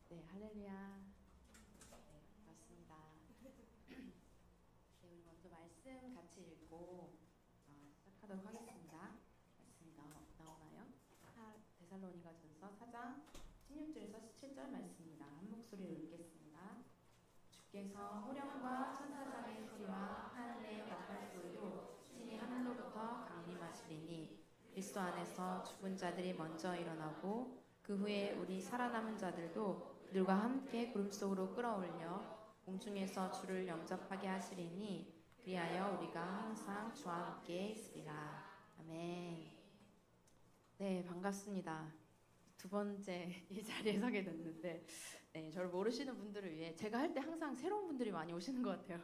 네, 할렐루야. 네, 반갑습니다. 네, 우리 먼저 말씀 같이 읽고 시작하도록 하겠습니다. 말씀이 나오나요? 데살로니가전서 4장 16절에서 17절 말씀입니다. 한 목소리로 읽겠습니다. 주께서 호령과 천사장의 소리와 하늘의 나팔 소리로 신이 하늘로부터 강림하시리니 그리스도 안에서 죽은 자들이 먼저 일어나고 그 후에 우리 살아남은 자들도 그들과 함께 구름 속으로 끌어올려 공중에서 주를 영접하게 하시리니 그리하여 우리가 항상 주와 함께 있으리라. 아멘. 네, 반갑습니다. 두 번째 이 자리에 서게 됐는데 저를 모르시는 분들을 위해 제가 할 때 항상 새로운 분들이 많이 오시는 것 같아요.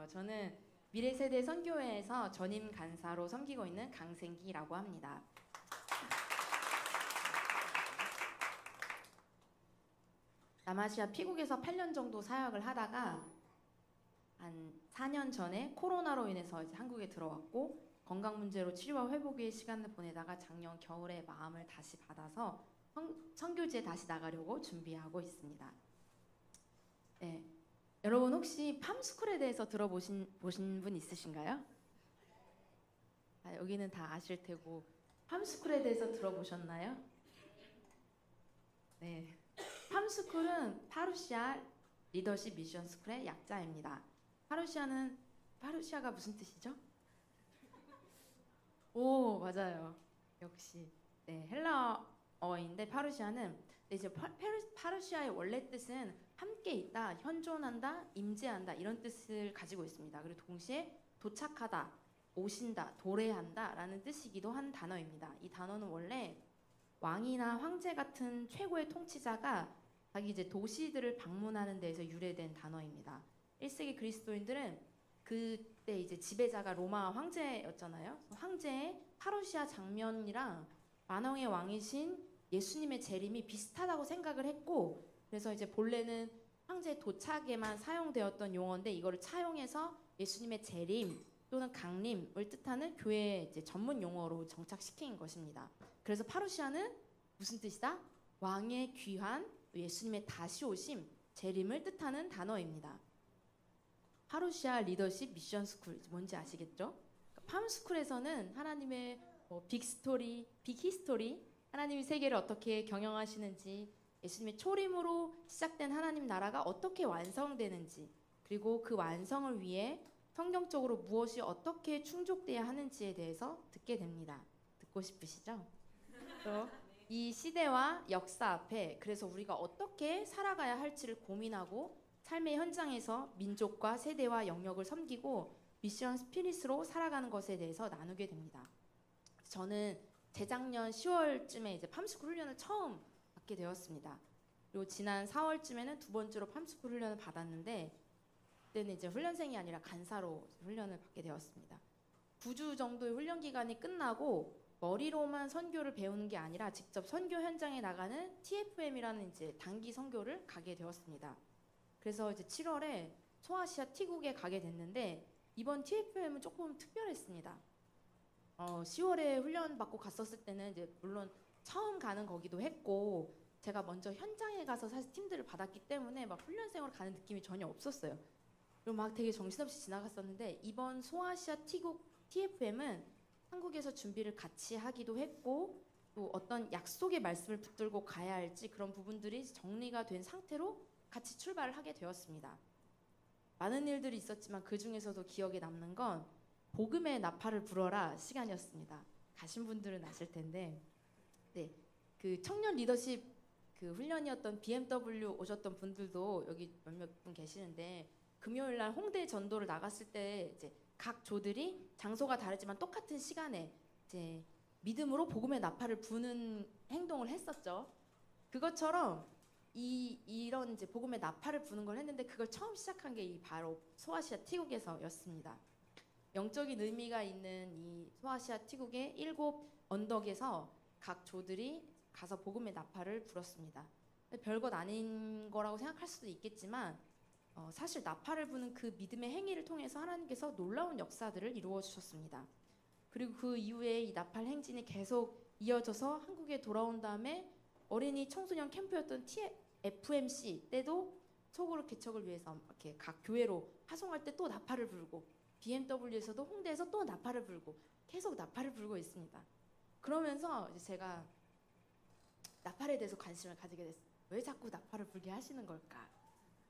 저는 미래세대 선교회에서 전임 간사로 섬기고 있는 강생기라고 합니다. 남아시아 피국에서 8년 정도 사역을 하다가 한 4년 전에 코로나로 인해서 이제 한국에 들어왔고 건강 문제로 치료와 회복의 시간을 보내다가 작년 겨울에 마음을 다시 받아서 선교지에 다시 나가려고 준비하고 있습니다. 네, 여러분 혹시 팜스쿨에 대해서 들어보신 분 있으신가요? 여기는 다 아실 테고 팜스쿨에 대해서 들어보셨나요? 네, 팜스쿨은 파루시아 리더십 미션 스쿨의 약자입니다. 파루시아가 무슨 뜻이죠? 오, 맞아요. 역시. 네, 헬라어인데 파루시아는 이제 파루시아의 원래 뜻은 함께 있다, 현존한다, 임재한다 이런 뜻을 가지고 있습니다. 그리고 동시에 도착하다, 오신다, 도래한다 라는 뜻이기도 한 단어입니다. 이 단어는 원래 왕이나 황제 같은 최고의 통치자가 자기 이제 도시들을 방문하는 데에서 유래된 단어입니다. 1세기 그리스도인들은 그때 이제 지배자가 로마 황제였잖아요. 황제의 파루시아 장면이랑 만왕의 왕이신 예수님의 재림이 비슷하다고 생각을 했고, 그래서 이제 본래는 황제 도착에만 사용되었던 용어인데 이거를 차용해서 예수님의 재림 또는 강림을 뜻하는 교회 이제 전문 용어로 정착시킨 것입니다. 그래서 파루시아는 무슨 뜻이다? 왕의 귀환, 예수님의 다시 오심, 재림을 뜻하는 단어입니다. 파루시아 리더십 미션 스쿨 뭔지 아시겠죠? 팜스쿨에서는 하나님의 빅스토리, 빅히스토리, 하나님이 세계를 어떻게 경영하시는지, 예수님의 초림으로 시작된 하나님 나라가 어떻게 완성되는지, 그리고 그 완성을 위해 성경적으로 무엇이 어떻게 충족돼야 하는지에 대해서 듣게 됩니다. 듣고 싶으시죠? 또 이 시대와 역사 앞에 그래서 우리가 어떻게 살아가야 할지를 고민하고 삶의 현장에서 민족과 세대와 영역을 섬기고 미션 스피릿으로 살아가는 것에 대해서 나누게 됩니다. 저는 재작년 10월쯤에 이제 팜스쿨 훈련을 처음 받게 되었습니다. 그리고 지난 4월쯤에는 두 번째로 팜스쿨 훈련을 받았는데 그때는 이제 훈련생이 아니라 간사로 훈련을 받게 되었습니다. 9주 정도의 훈련 기간이 끝나고 머리로만 선교를 배우는 게 아니라 직접 선교 현장에 나가는 TFM이라는 이제 단기 선교를 가게 되었습니다. 그래서 이제 7월에 소아시아 T국에 가게 됐는데 이번 TFM은 조금 특별했습니다. 10월에 훈련 받고 갔었을 때는 이제 물론 처음 가는 거기도 했고 제가 먼저 현장에 가서 사실 팀들을 받았기 때문에 막 훈련생으로 가는 느낌이 전혀 없었어요. 그리고 막 되게 정신없이 지나갔었는데 이번 소아시아 T국 TFM은 한국에서 준비를 같이 하기도 했고 또 어떤 약속의 말씀을 붙들고 가야 할지 그런 부분들이 정리가 된 상태로 같이 출발을 하게 되었습니다. 많은 일들이 있었지만 그 중에서도 기억에 남는 건 복음의 나팔을 불어라 시간이었습니다. 가신 분들은 아실 텐데, 네, 그 청년 리더십 그 훈련이었던 BMW 오셨던 분들도 여기 몇몇 분 계시는데 금요일 날 홍대 전도를 나갔을 때 이제 각 조들이 장소가 다르지만 똑같은 시간에 이제 믿음으로 복음의 나팔을 부는 행동을 했었죠. 그것처럼 이런 이제 복음의 나팔을 부는 걸 했는데 그걸 처음 시작한 게 바로 소아시아 T국에서였습니다. 영적인 의미가 있는 이 소아시아 T국의 7 언덕에서 각 조들이 가서 복음의 나팔을 불었습니다. 별것 아닌 거라고 생각할 수도 있겠지만 사실 나팔을 부는 그 믿음의 행위를 통해서 하나님께서 놀라운 역사들을 이루어 주셨습니다. 그리고 그 이후에 이 나팔 행진이 계속 이어져서 한국에 돌아온 다음에 어린이 청소년 캠프였던 FMC 때도 소그룹 개척을 위해서 이렇게 각 교회로 파송할 때 또 나팔을 불고, BMW에서도 홍대에서 또 나팔을 불고, 계속 나팔을 불고 있습니다. 그러면서 이제 제가 나팔에 대해서 관심을 가지게 됐어요. 왜 자꾸 나팔을 불게 하시는 걸까?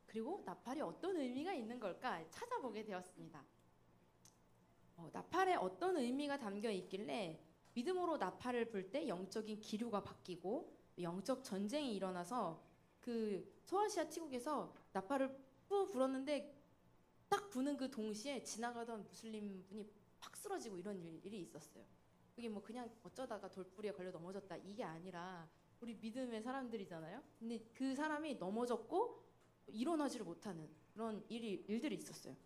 그리고 나팔이 어떤 의미가 있는 걸까 찾아보게 되었습니다. 나팔에 어떤 의미가 담겨 있길래 믿음으로 나팔을 불 때 영적인 기류가 바뀌고 영적 전쟁이 일어나서 그 소아시아 티국에서 나팔을 뿌 불었는데 딱 부는 그 동시에 지나가던 무슬림 분이 팍 쓰러지고 이런 일이 있었어요. 그게 뭐 그냥 어쩌다가 돌부리에 걸려 넘어졌다 이게 아니라 우리 믿음의 사람들이잖아요. 근데 그 사람이 넘어졌고 일어나지를 못하는 그런 일들이 있었어요.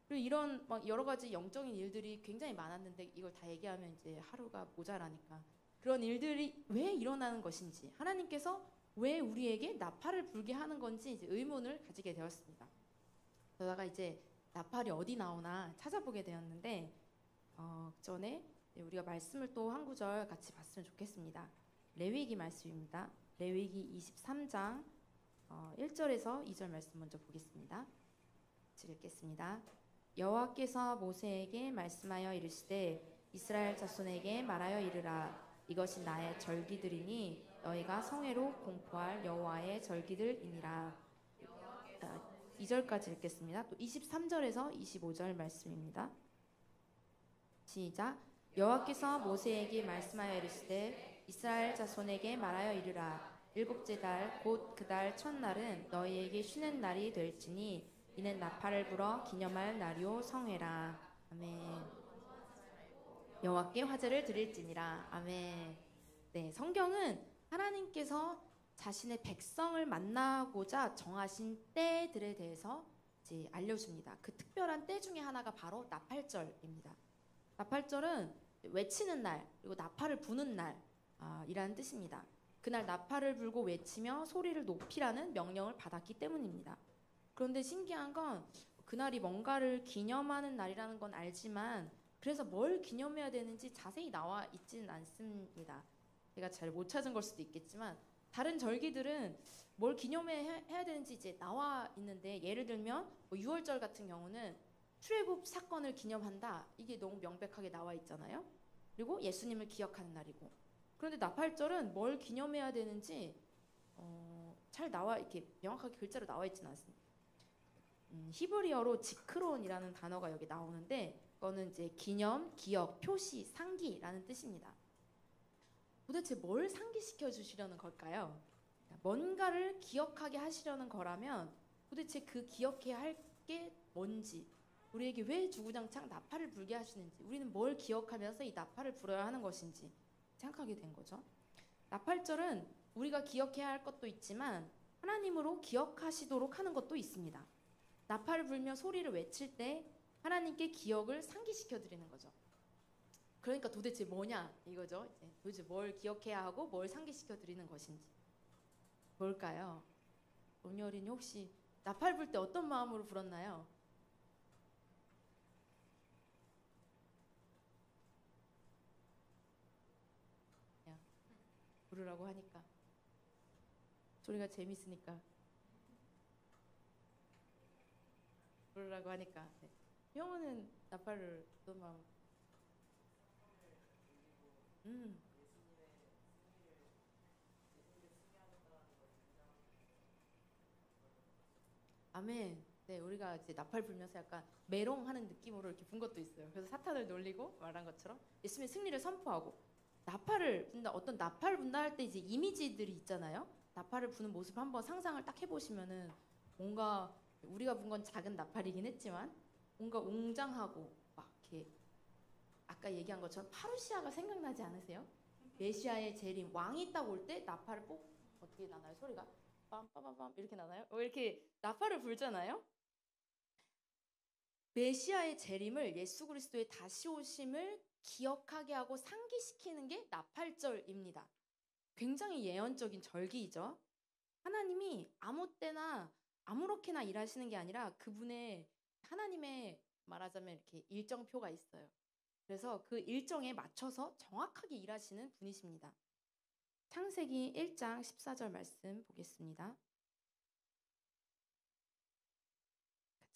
그리고 이런 막 여러 가지 영적인 일들이 굉장히 많았는데 이걸 다 얘기하면 이제 하루가 모자라니까 그런 일들이 왜 일어나는 것인지 하나님께서 왜 우리에게 나팔을 불게 하는 건지 이제 의문을 가지게 되었습니다. 그러다가 이제 나팔이 어디 나오나 찾아보게 되었는데 전에 우리가 말씀을 또 한 구절 같이 봤으면 좋겠습니다. 레위기 말씀입니다. 레위기 23장 1절에서 2절 말씀 먼저 보겠습니다. 같이 읽겠습니다. 여호와께서 모세에게 말씀하여 이르시되 이스라엘 자손에게 말하여 이르라 이것이 나의 절기들이니 너희가 성회로 공포할 여호와의 절기들이니라. 2절까지 읽겠습니다. 또 23절에서 25절 말씀입니다. 시작. 여호와께서 모세에게 말씀하여 이르시되 이스라엘 자손에게 말하여 이르라 일곱째 달 곧 그 달 첫날은 너희에게 쉬는 날이 될지니 이는 나팔을 불어 기념할 날이요 성회라. 아멘. 여호와께 화제를 드릴지니라. 아멘. 네, 성경은 하나님께서 자신의 백성을 만나고자 정하신 때들에 대해서 이제 알려줍니다. 그 특별한 때 중에 하나가 바로 나팔절입니다. 나팔절은 외치는 날 그리고 나팔을 부는 날이라는 뜻입니다. 그날 나팔을 불고 외치며 소리를 높이라는 명령을 받았기 때문입니다. 그런데 신기한 건 그날이 뭔가를 기념하는 날이라는 건 알지만 그래서 뭘 기념해야 되는지 자세히 나와 있지는 않습니다. 제가 잘 못 찾은 걸 수도 있겠지만 다른 절기들은 뭘 기념해야 되는지 이제 나와 있는데 예를 들면 뭐 6월절 같은 경우는 출애굽 사건을 기념한다. 이게 너무 명백하게 나와 있잖아요. 그리고 예수님을 기억하는 날이고. 그런데 나팔절은 뭘 기념해야 되는지 잘 나와 이렇게 명확하게 글자로 나와 있지는 않습니다. 히브리어로 지크론이라는 단어가 여기 나오는데 그거는 이제 기념, 기억, 표시, 상기라는 뜻입니다. 도대체 뭘 상기시켜 주시려는 걸까요? 뭔가를 기억하게 하시려는 거라면 도대체 그 기억해야 할 게 뭔지 우리에게 왜 주구장창 나팔을 불게 하시는지 우리는 뭘 기억하면서 이 나팔을 불어야 하는 것인지 생각하게 된 거죠. 나팔절은 우리가 기억해야 할 것도 있지만 하나님으로 기억하시도록 하는 것도 있습니다. 나팔을 불며 소리를 외칠 때 하나님께 기억을 상기시켜 드리는 거죠. 그러니까 도대체 뭐냐 이거죠. 이제 도대체 뭘 기억해야 하고 뭘 상기시켜 드리는 것인지 뭘까요? 온여린이 혹시 나팔 불 때 어떤 마음으로 불었나요? 그냥 부르라고 하니까 소리가 재밌으니까 부르라고 하니까. 네. 형은 나팔을 어떤 마음? 음. 아멘. 네, 우리가 이제 나팔 불면서 약간 메롱하는 느낌으로 이렇게 분 것도 있어요. 그래서 사탄을 놀리고 말한 것처럼 예수님의 승리를 선포하고 나팔을 분다 어떤 나팔을 분다 할 때 이제 이미지들이 있잖아요. 나팔을 부는 모습 한번 상상을 딱 해보시면은 뭔가 우리가 분 건 작은 나팔이긴 했지만 뭔가 웅장하고 막 이렇게 아까 얘기한 것처럼 파루시아가 생각나지 않으세요? 메시아의 재림 왕이 딱 올 때 나팔을 꼭 어떻게 나나요? 소리가 빰빰빰빰 이렇게 나나요? 이렇게 나팔을 불잖아요. 메시아의 재림을 예수 그리스도의 다시 오심을 기억하게 하고 상기시키는 게 나팔절입니다. 굉장히 예언적인 절기이죠. 하나님이 아무 때나 아무렇게나 일하시는 게 아니라 그분의 하나님의 말하자면 이렇게 일정표가 있어요. 그래서 그 일정에 맞춰서 정확하게 일하시는 분이십니다. 창세기 1장 14절 말씀 보겠습니다.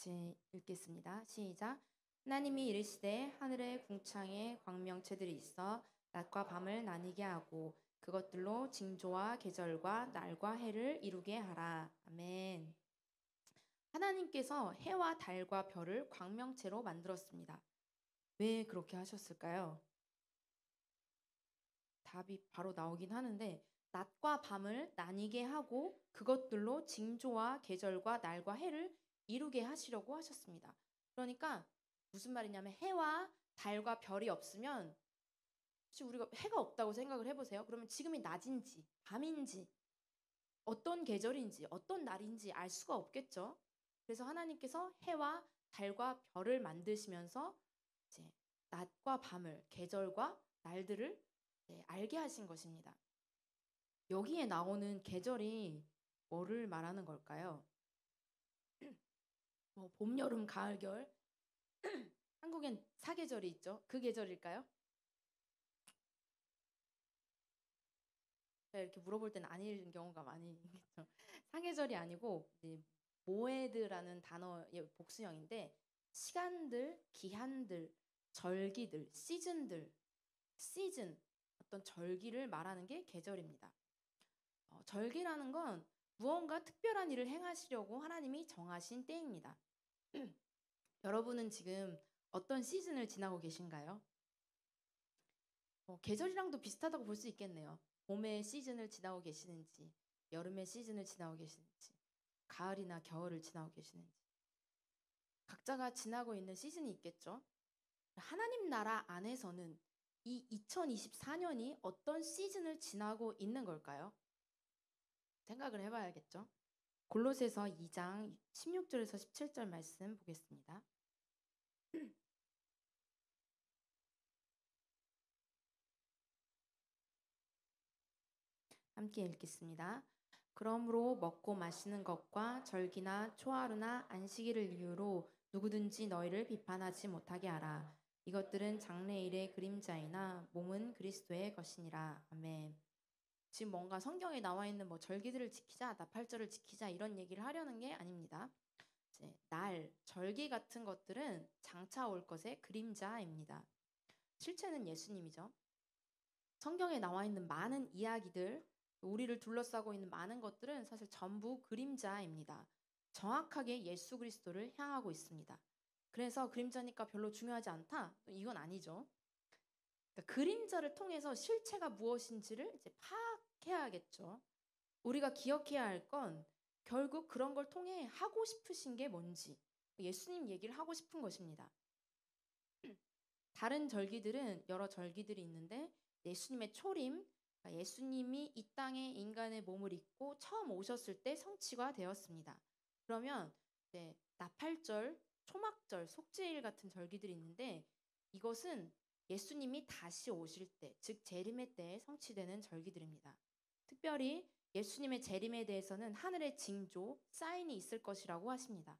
같이 읽겠습니다. 시작. 하나님이 이르시되 하늘의 궁창에 광명체들이 있어 낮과 밤을 나뉘게 하고 그것들로 징조와 계절과 날과 해를 이루게 하라. 아멘. 하나님께서 해와 달과 별을 광명체로 만들었습니다. 왜 그렇게 하셨을까요? 답이 바로 나오긴 하는데 낮과 밤을 나뉘게 하고 그것들로 징조와 계절과 날과 해를 이루게 하시려고 하셨습니다. 그러니까 무슨 말이냐면 해와 달과 별이 없으면 혹시 우리가 해가 없다고 생각을 해보세요. 그러면 지금이 낮인지 밤인지 어떤 계절인지 어떤 날인지 알 수가 없겠죠. 그래서 하나님께서 해와 달과 별을 만드시면서 이제 낮과 밤을 계절과 날들을 알게 하신 것입니다. 여기에 나오는 계절이 뭐를 말하는 걸까요? 봄, 여름, 가을, 겨울. 한국엔 사계절이 있죠. 그 계절일까요? 제가 이렇게 물어볼 때는 아닌 경우가 많이 있겠죠. 사계절이 아니고 이제 모에드라는 단어의 복수형인데 시간들, 기한들, 절기들, 시즌, 어떤 절기를 말하는 게 계절입니다. 절기라는 건 무언가 특별한 일을 행하시려고 하나님이 정하신 때입니다. 여러분은 지금 어떤 시즌을 지나고 계신가요? 계절이랑도 비슷하다고 볼 수 있겠네요. 봄의 시즌을 지나고 계시는지, 여름의 시즌을 지나고 계시는지, 가을이나 겨울을 지나고 계시는지. 각자가 지나고 있는 시즌이 있겠죠. 하나님 나라 안에서는 이 2024년이 어떤 시즌을 지나고 있는 걸까요? 생각을 해봐야겠죠. 골로새서 2장 16절에서 17절 말씀 보겠습니다. 함께 읽겠습니다. 그러므로 먹고 마시는 것과 절기나 초하루나 안식일을 이유로 누구든지 너희를 비판하지 못하게 하라. 이것들은 장래일의 그림자이나 몸은 그리스도의 것이니라. 아멘. 지금 뭔가 성경에 나와 있는 뭐 절기들을 지키자, 나팔절을 지키자 이런 얘기를 하려는 게 아닙니다. 이제 날, 절기 같은 것들은 장차 올 것의 그림자입니다. 실체는 예수님이죠. 성경에 나와 있는 많은 이야기들, 우리를 둘러싸고 있는 많은 것들은 사실 전부 그림자입니다. 정확하게 예수 그리스도를 향하고 있습니다. 그래서 그림자니까 별로 중요하지 않다? 이건 아니죠. 그러니까 그림자를 통해서 실체가 무엇인지를 이제 파악해야겠죠. 우리가 기억해야 할 건 결국 그런 걸 통해 하고 싶으신 게 뭔지 예수님 얘기를 하고 싶은 것입니다. 다른 절기들은 여러 절기들이 있는데 예수님의 초림, 그러니까 예수님이 이 땅에 인간의 몸을 입고 처음 오셨을 때 성취가 되었습니다. 그러면 이제 나팔절, 초막절, 속죄일 같은 절기들이 있는데 이것은 예수님이 다시 오실 때, 즉 재림의 때에 성취되는 절기들입니다. 특별히 예수님의 재림에 대해서는 하늘의 징조, 사인이 있을 것이라고 하십니다.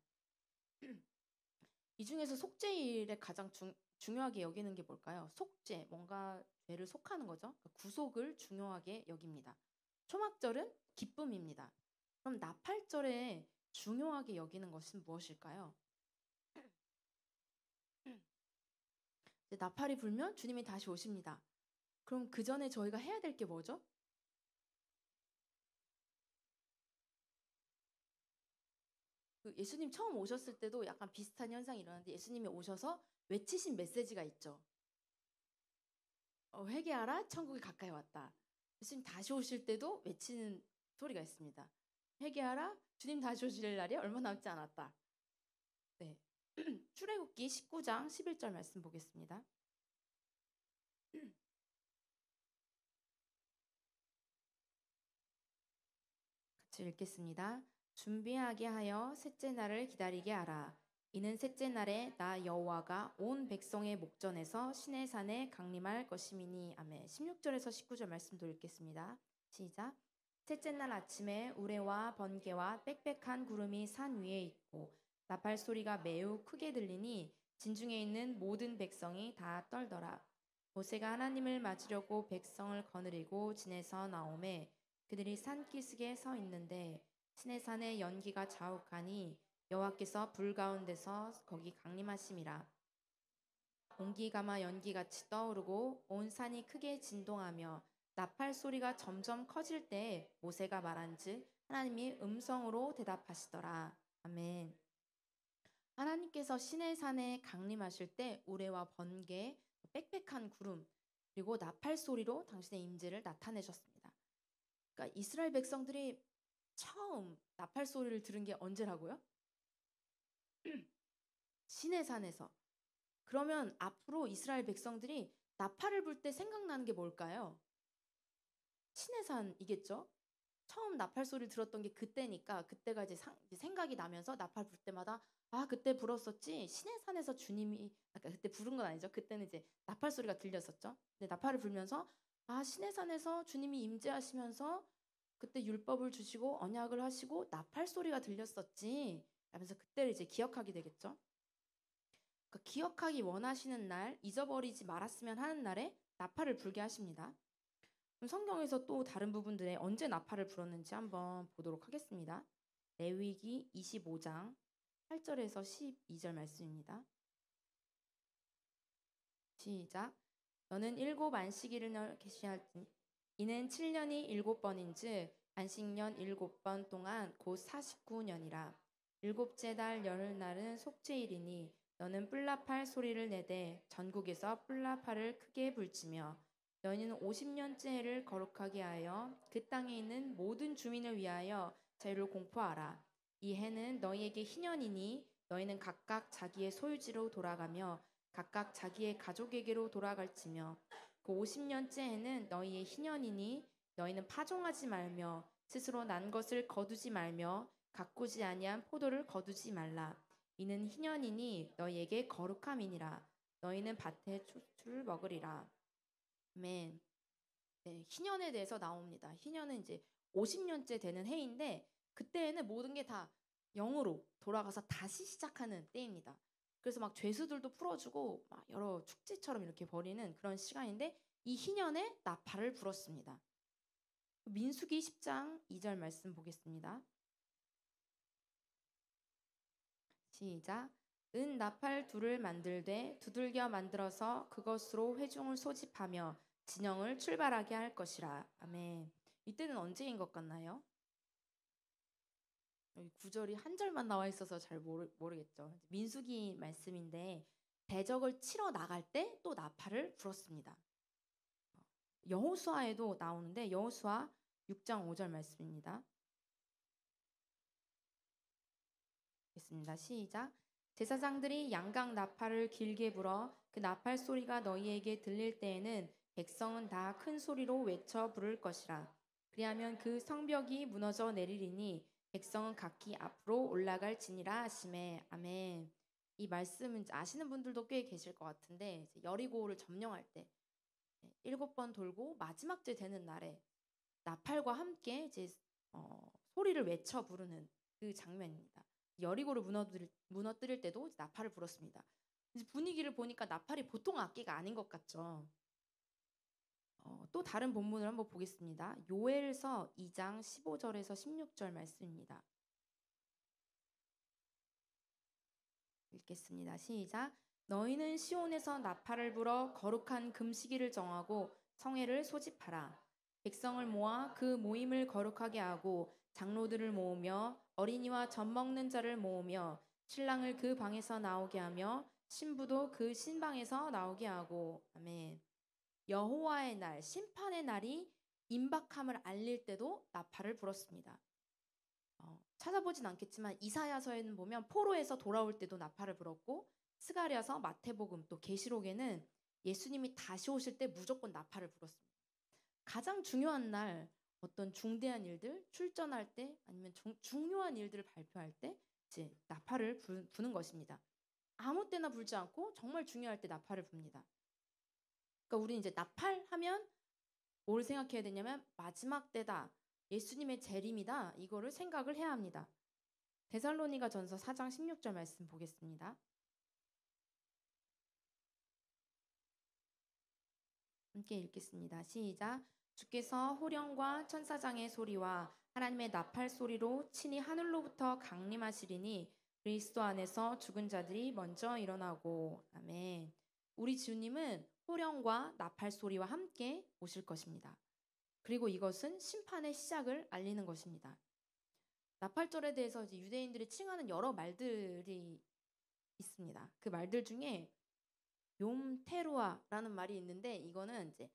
이 중에서 속죄일에 가장 중요하게 여기는 게 뭘까요? 속죄, 뭔가 죄를 속하는 거죠. 그러니까 구속을 중요하게 여깁니다. 초막절은 기쁨입니다. 그럼 나팔절에 중요하게 여기는 것은 무엇일까요? 나팔이 불면 주님이 다시 오십니다. 그럼 그 전에 저희가 해야 될 게 뭐죠? 예수님 처음 오셨을 때도 약간 비슷한 현상이 일어났는데 예수님이 오셔서 외치신 메시지가 있죠. 회개하라, 천국이 가까이 왔다. 예수님 다시 오실 때도 외치는 소리가 있습니다. 회개하라, 주님 다시 오실 날이 얼마 남지 않았다. 네. 출애굽기 19장 11절 말씀 보겠습니다. 같이 읽겠습니다. 준비하게 하여 셋째 날을 기다리게 하라. 이는 셋째 날에 나 여호와가 온 백성의 목전에서 시내 산에 강림할 것임이니. 아멘. 16절에서 19절 말씀도 읽겠습니다. 시작. 셋째 날 아침에 우레와 번개와 빽빽한 구름이 산 위에 있고 나팔 소리가 매우 크게 들리니 진중에 있는 모든 백성이 다 떨더라. 모세가 하나님을 맞으려고 백성을 거느리고 진에서 나오매 그들이 산기슭에 서 있는데 시내산의 연기가 자욱하니 여호와께서 불 가운데서 거기 강림하심이라. 공기가마 연기같이 떠오르고 온 산이 크게 진동하며 나팔 소리가 점점 커질 때 모세가 말한즉 하나님이 음성으로 대답하시더라. 아멘. 하나님께서 시내산에 강림하실 때 우레와 번개, 빽빽한 구름, 그리고 나팔 소리로 당신의 임재를 나타내셨습니다. 그러니까 이스라엘 백성들이 처음 나팔 소리를 들은 게 언제라고요? 시내산에서. 그러면 앞으로 이스라엘 백성들이 나팔을 불 때 생각나는 게 뭘까요? 시내산이겠죠? 처음 나팔 소리를 들었던 게 그때니까 그때가 이제 생각이 나면서 나팔 불 때마다 아 그때 불었었지 시내산에서 주님이 아까 그때 부른 건 아니죠. 그때는 이제 나팔 소리가 들렸었죠. 근데 나팔을 불면서 아 시내산에서 주님이 임재하시면서 그때 율법을 주시고 언약을 하시고 나팔 소리가 들렸었지 하면서 그때를 이제 기억하게 되겠죠. 그러니까 기억하기 원하시는 날 잊어버리지 말았으면 하는 날에 나팔을 불게 하십니다. 성경에서 또 다른 부분들에 언제 나팔을 불었는지 한번 보도록 하겠습니다. 레위기 25장 8절에서 12절 말씀입니다. 시작. 너는 7 안식일을 계시할지 이는 7년이 7번인즉 안식년 7번 동안 곧 49년이라. 7째 달 열흘날은 속죄일이니 너는 뿔나팔 소리를 내되 전국에서 뿔나팔을 크게 불지며 너희는 50년째 해를 거룩하게 하여 그 땅에 있는 모든 주민을 위하여 자유를 공포하라. 이 해는 너희에게 희년이니 너희는 각각 자기의 소유지로 돌아가며 각각 자기의 가족에게로 돌아갈지며 그 50년째 해는 너희의 희년이니 너희는 파종하지 말며 스스로 난 것을 거두지 말며 가꾸지 아니한 포도를 거두지 말라. 이는 희년이니 너희에게 거룩함이니라. 너희는 밭의 추수를 먹으리라. 아멘. 네, 희년에 대해서 나옵니다. 희년은 이제 50년째 되는 해인데 그때에는 모든 게 다 영으로 돌아가서 다시 시작하는 때입니다. 그래서 막 죄수들도 풀어주고 막 여러 축제처럼 이렇게 벌이는 그런 시간인데 이 희년에 나팔을 불었습니다. 민수기 10장 2절 말씀 보겠습니다. 시작. 은 나팔 둘을 만들되 두들겨 만들어서 그것으로 회중을 소집하며 진영을 출발하게 할 것이라. 아멘. 이때는 언제인 것 같나요? 여기 구절이 한 절만 나와 있어서 잘 모르겠죠. 민수기 말씀인데 대적을 치러 나갈 때 또 나팔을 불었습니다. 여호수아에도 나오는데 여호수아 6장 5절 말씀입니다. 있습니다. 시작. 제사장들이 양각 나팔을 길게 불어 그 나팔 소리가 너희에게 들릴 때에는 백성은 다 큰 소리로 외쳐 부를 것이라. 그리하면 그 성벽이 무너져 내리리니 백성은 각기 앞으로 올라갈지니라 하시매. 아멘. 이 말씀은 아시는 분들도 꽤 계실 것 같은데 여리고를 점령할 때 7번 돌고 마지막 째 되는 날에 나팔과 함께 이제 소리를 외쳐 부르는 그 장면입니다. 여리고를 무너뜨릴 때도 나팔을 불었습니다. 분위기를 보니까 나팔이 보통 악기가 아닌 것 같죠. 또 다른 본문을 한번 보겠습니다. 요엘서 2장 15절에서 16절 말씀입니다. 읽겠습니다. 시작. 너희는 시온에서 나팔을 불어 거룩한 금시기를 정하고 성회를 소집하라. 백성을 모아 그 모임을 거룩하게 하고 장로들을 모으며 어린이와 젖 먹는 자를 모으며 신랑을 그 방에서 나오게 하며 신부도 그 신방에서 나오게 하고. 아멘. 여호와의 날, 심판의 날이 임박함을 알릴 때도 나팔을 불었습니다. 찾아보진 않겠지만 이사야서에는 보면 포로에서 돌아올 때도 나팔을 불었고 스가랴서, 마태복음 또 계시록에는 예수님이 다시 오실 때 무조건 나팔을 불었습니다. 가장 중요한 날 어떤 중대한 일들 출전할 때 아니면 중요한 일들을 발표할 때 이제 나팔을 부는 것입니다. 아무 때나 불지 않고 정말 중요할 때 나팔을 붑니다. 그러니까 우리는 이제 나팔 하면 뭘 생각해야 되냐면 마지막 때다. 예수님의 재림이다. 이거를 생각을 해야 합니다. 데살로니가 전서 4장 16절 말씀 보겠습니다. 함께 읽겠습니다. 시작. 주께서 호령과 천사장의 소리와 하나님의 나팔 소리로 친히 하늘로부터 강림하시리니 그리스도 안에서 죽은 자들이 먼저 일어나고. 아멘. 우리 주님은 호령과 나팔 소리와 함께 오실 것입니다. 그리고 이것은 심판의 시작을 알리는 것입니다. 나팔절에 대해서 이제 유대인들이 칭하는 여러 말들이 있습니다. 그 말들 중에 욤테루아라는 말이 있는데 이거는 이제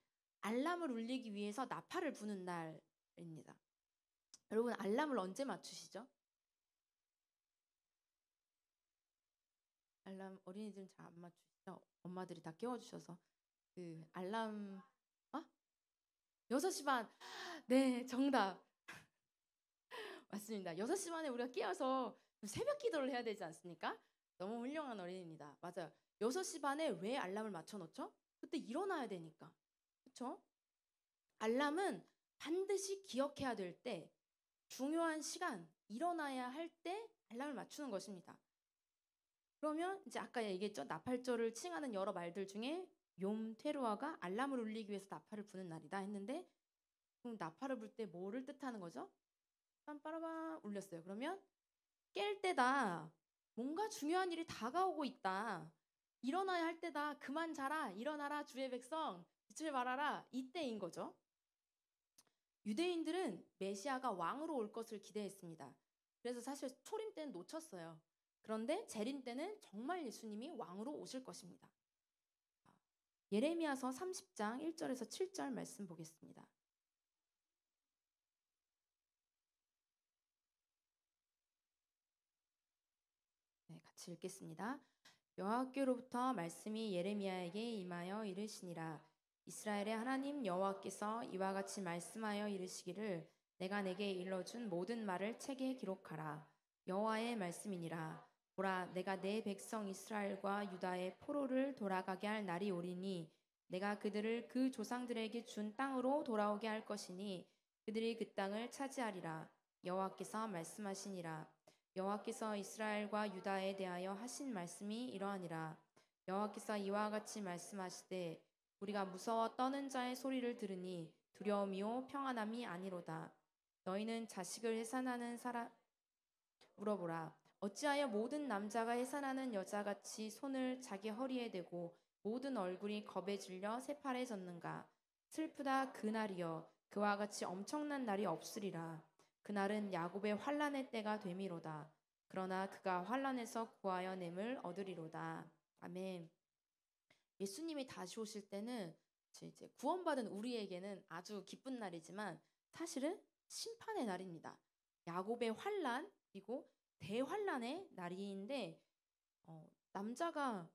알람을 울리기 위해서 나팔을 부는 날입니다. 여러분 알람을 언제 맞추시죠? 알람 어린이들은 잘 안 맞추시죠? 엄마들이 다 깨워주셔서 그 알람 6시 반. 네, 정답. 맞습니다. 6시 반에 우리가 깨어서 새벽 기도를 해야 되지 않습니까? 너무 훌륭한 어린이입니다. 맞아요. 6시 반에 왜 알람을 맞춰 놓죠? 그때 일어나야 되니까. 그렇죠? 알람은 반드시 기억해야 될 때, 중요한 시간, 일어나야 할 때 알람을 맞추는 것입니다. 그러면 이제 아까 얘기했죠. 나팔절을 칭하는 여러 말들 중에 욤테루아가 알람을 울리기 위해서 나팔을 부는 날이다 했는데 그럼 나팔을 불 때 뭐를 뜻하는 거죠? 빰빠라밤 울렸어요. 그러면 깰 때다. 뭔가 중요한 일이 다가오고 있다. 일어나야 할 때다. 그만 자라. 일어나라 주의 백성. 빛을 발하라. 이때인 거죠. 유대인들은 메시아가 왕으로 올 것을 기대했습니다. 그래서 사실 초림 때는 놓쳤어요. 그런데 재림 때는 정말 예수님이 왕으로 오실 것입니다. 예레미야서 30장 1절에서 7절 말씀 보겠습니다. 네, 같이 읽겠습니다. 여호와께로부터 말씀이 예레미야에게 임하여 이르시니라. 이스라엘의 하나님 여호와께서 이와 같이 말씀하여 이르시기를 내가 내게 일러준 모든 말을 책에 기록하라. 여호와의 말씀이니라. 보라, 내가 내 백성 이스라엘과 유다의 포로를 돌아가게 할 날이 오리니 내가 그들을 그 조상들에게 준 땅으로 돌아오게 할 것이니 그들이 그 땅을 차지하리라. 여호와께서 말씀하시니라. 여호와께서 이스라엘과 유다에 대하여 하신 말씀이 이러하니라. 여호와께서 이와 같이 말씀하시되 우리가 무서워 떠는 자의 소리를 들으니 두려움이요 평안함이 아니로다. 너희는 자식을 해산하는 사람 물어보라. 어찌하여 모든 남자가 해산하는 여자같이 손을 자기 허리에 대고 모든 얼굴이 겁에 질려 새파래졌는가? 슬프다 그날이여. 그와 같이 엄청난 날이 없으리라. 그날은 야곱의 환난의 때가 되미로다. 그러나 그가 환난에서 구하여 냄을 얻으리로다. 아멘. 예수님이 다시 오실 때는 이제 구원받은 우리에게는 아주 기쁜 날이지만 사실은 심판의 날입니다. 야곱의 환난 그리고 대환난의 날인데 남자가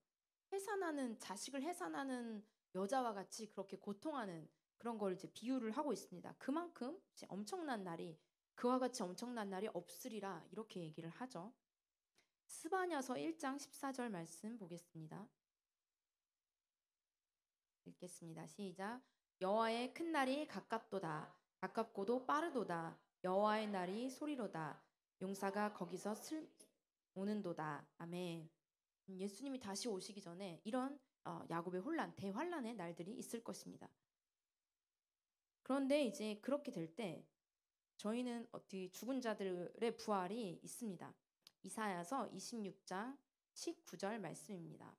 해산하는 자식을 해산하는 여자와 같이 그렇게 고통하는 그런 걸 이제 비유를 하고 있습니다. 그만큼 이제 엄청난 날이 그와 같이 엄청난 날이 없으리라 이렇게 얘기를 하죠. 스바냐서 1장 14절 말씀 보겠습니다. 읽겠습니다. 시작. 여호와의 큰 날이 가깝도다. 가깝고도 빠르도다. 여호와의 날이 소리로다. 용사가 거기서 오는도다. 아멘. 예수님이 다시 오시기 전에 이런 야곱의 혼란, 대환란의 날들이 있을 것입니다. 그런데 이제 그렇게 될 때 저희는 어떻게 죽은 자들의 부활이 있습니다. 이사야서 26장 19절 말씀입니다.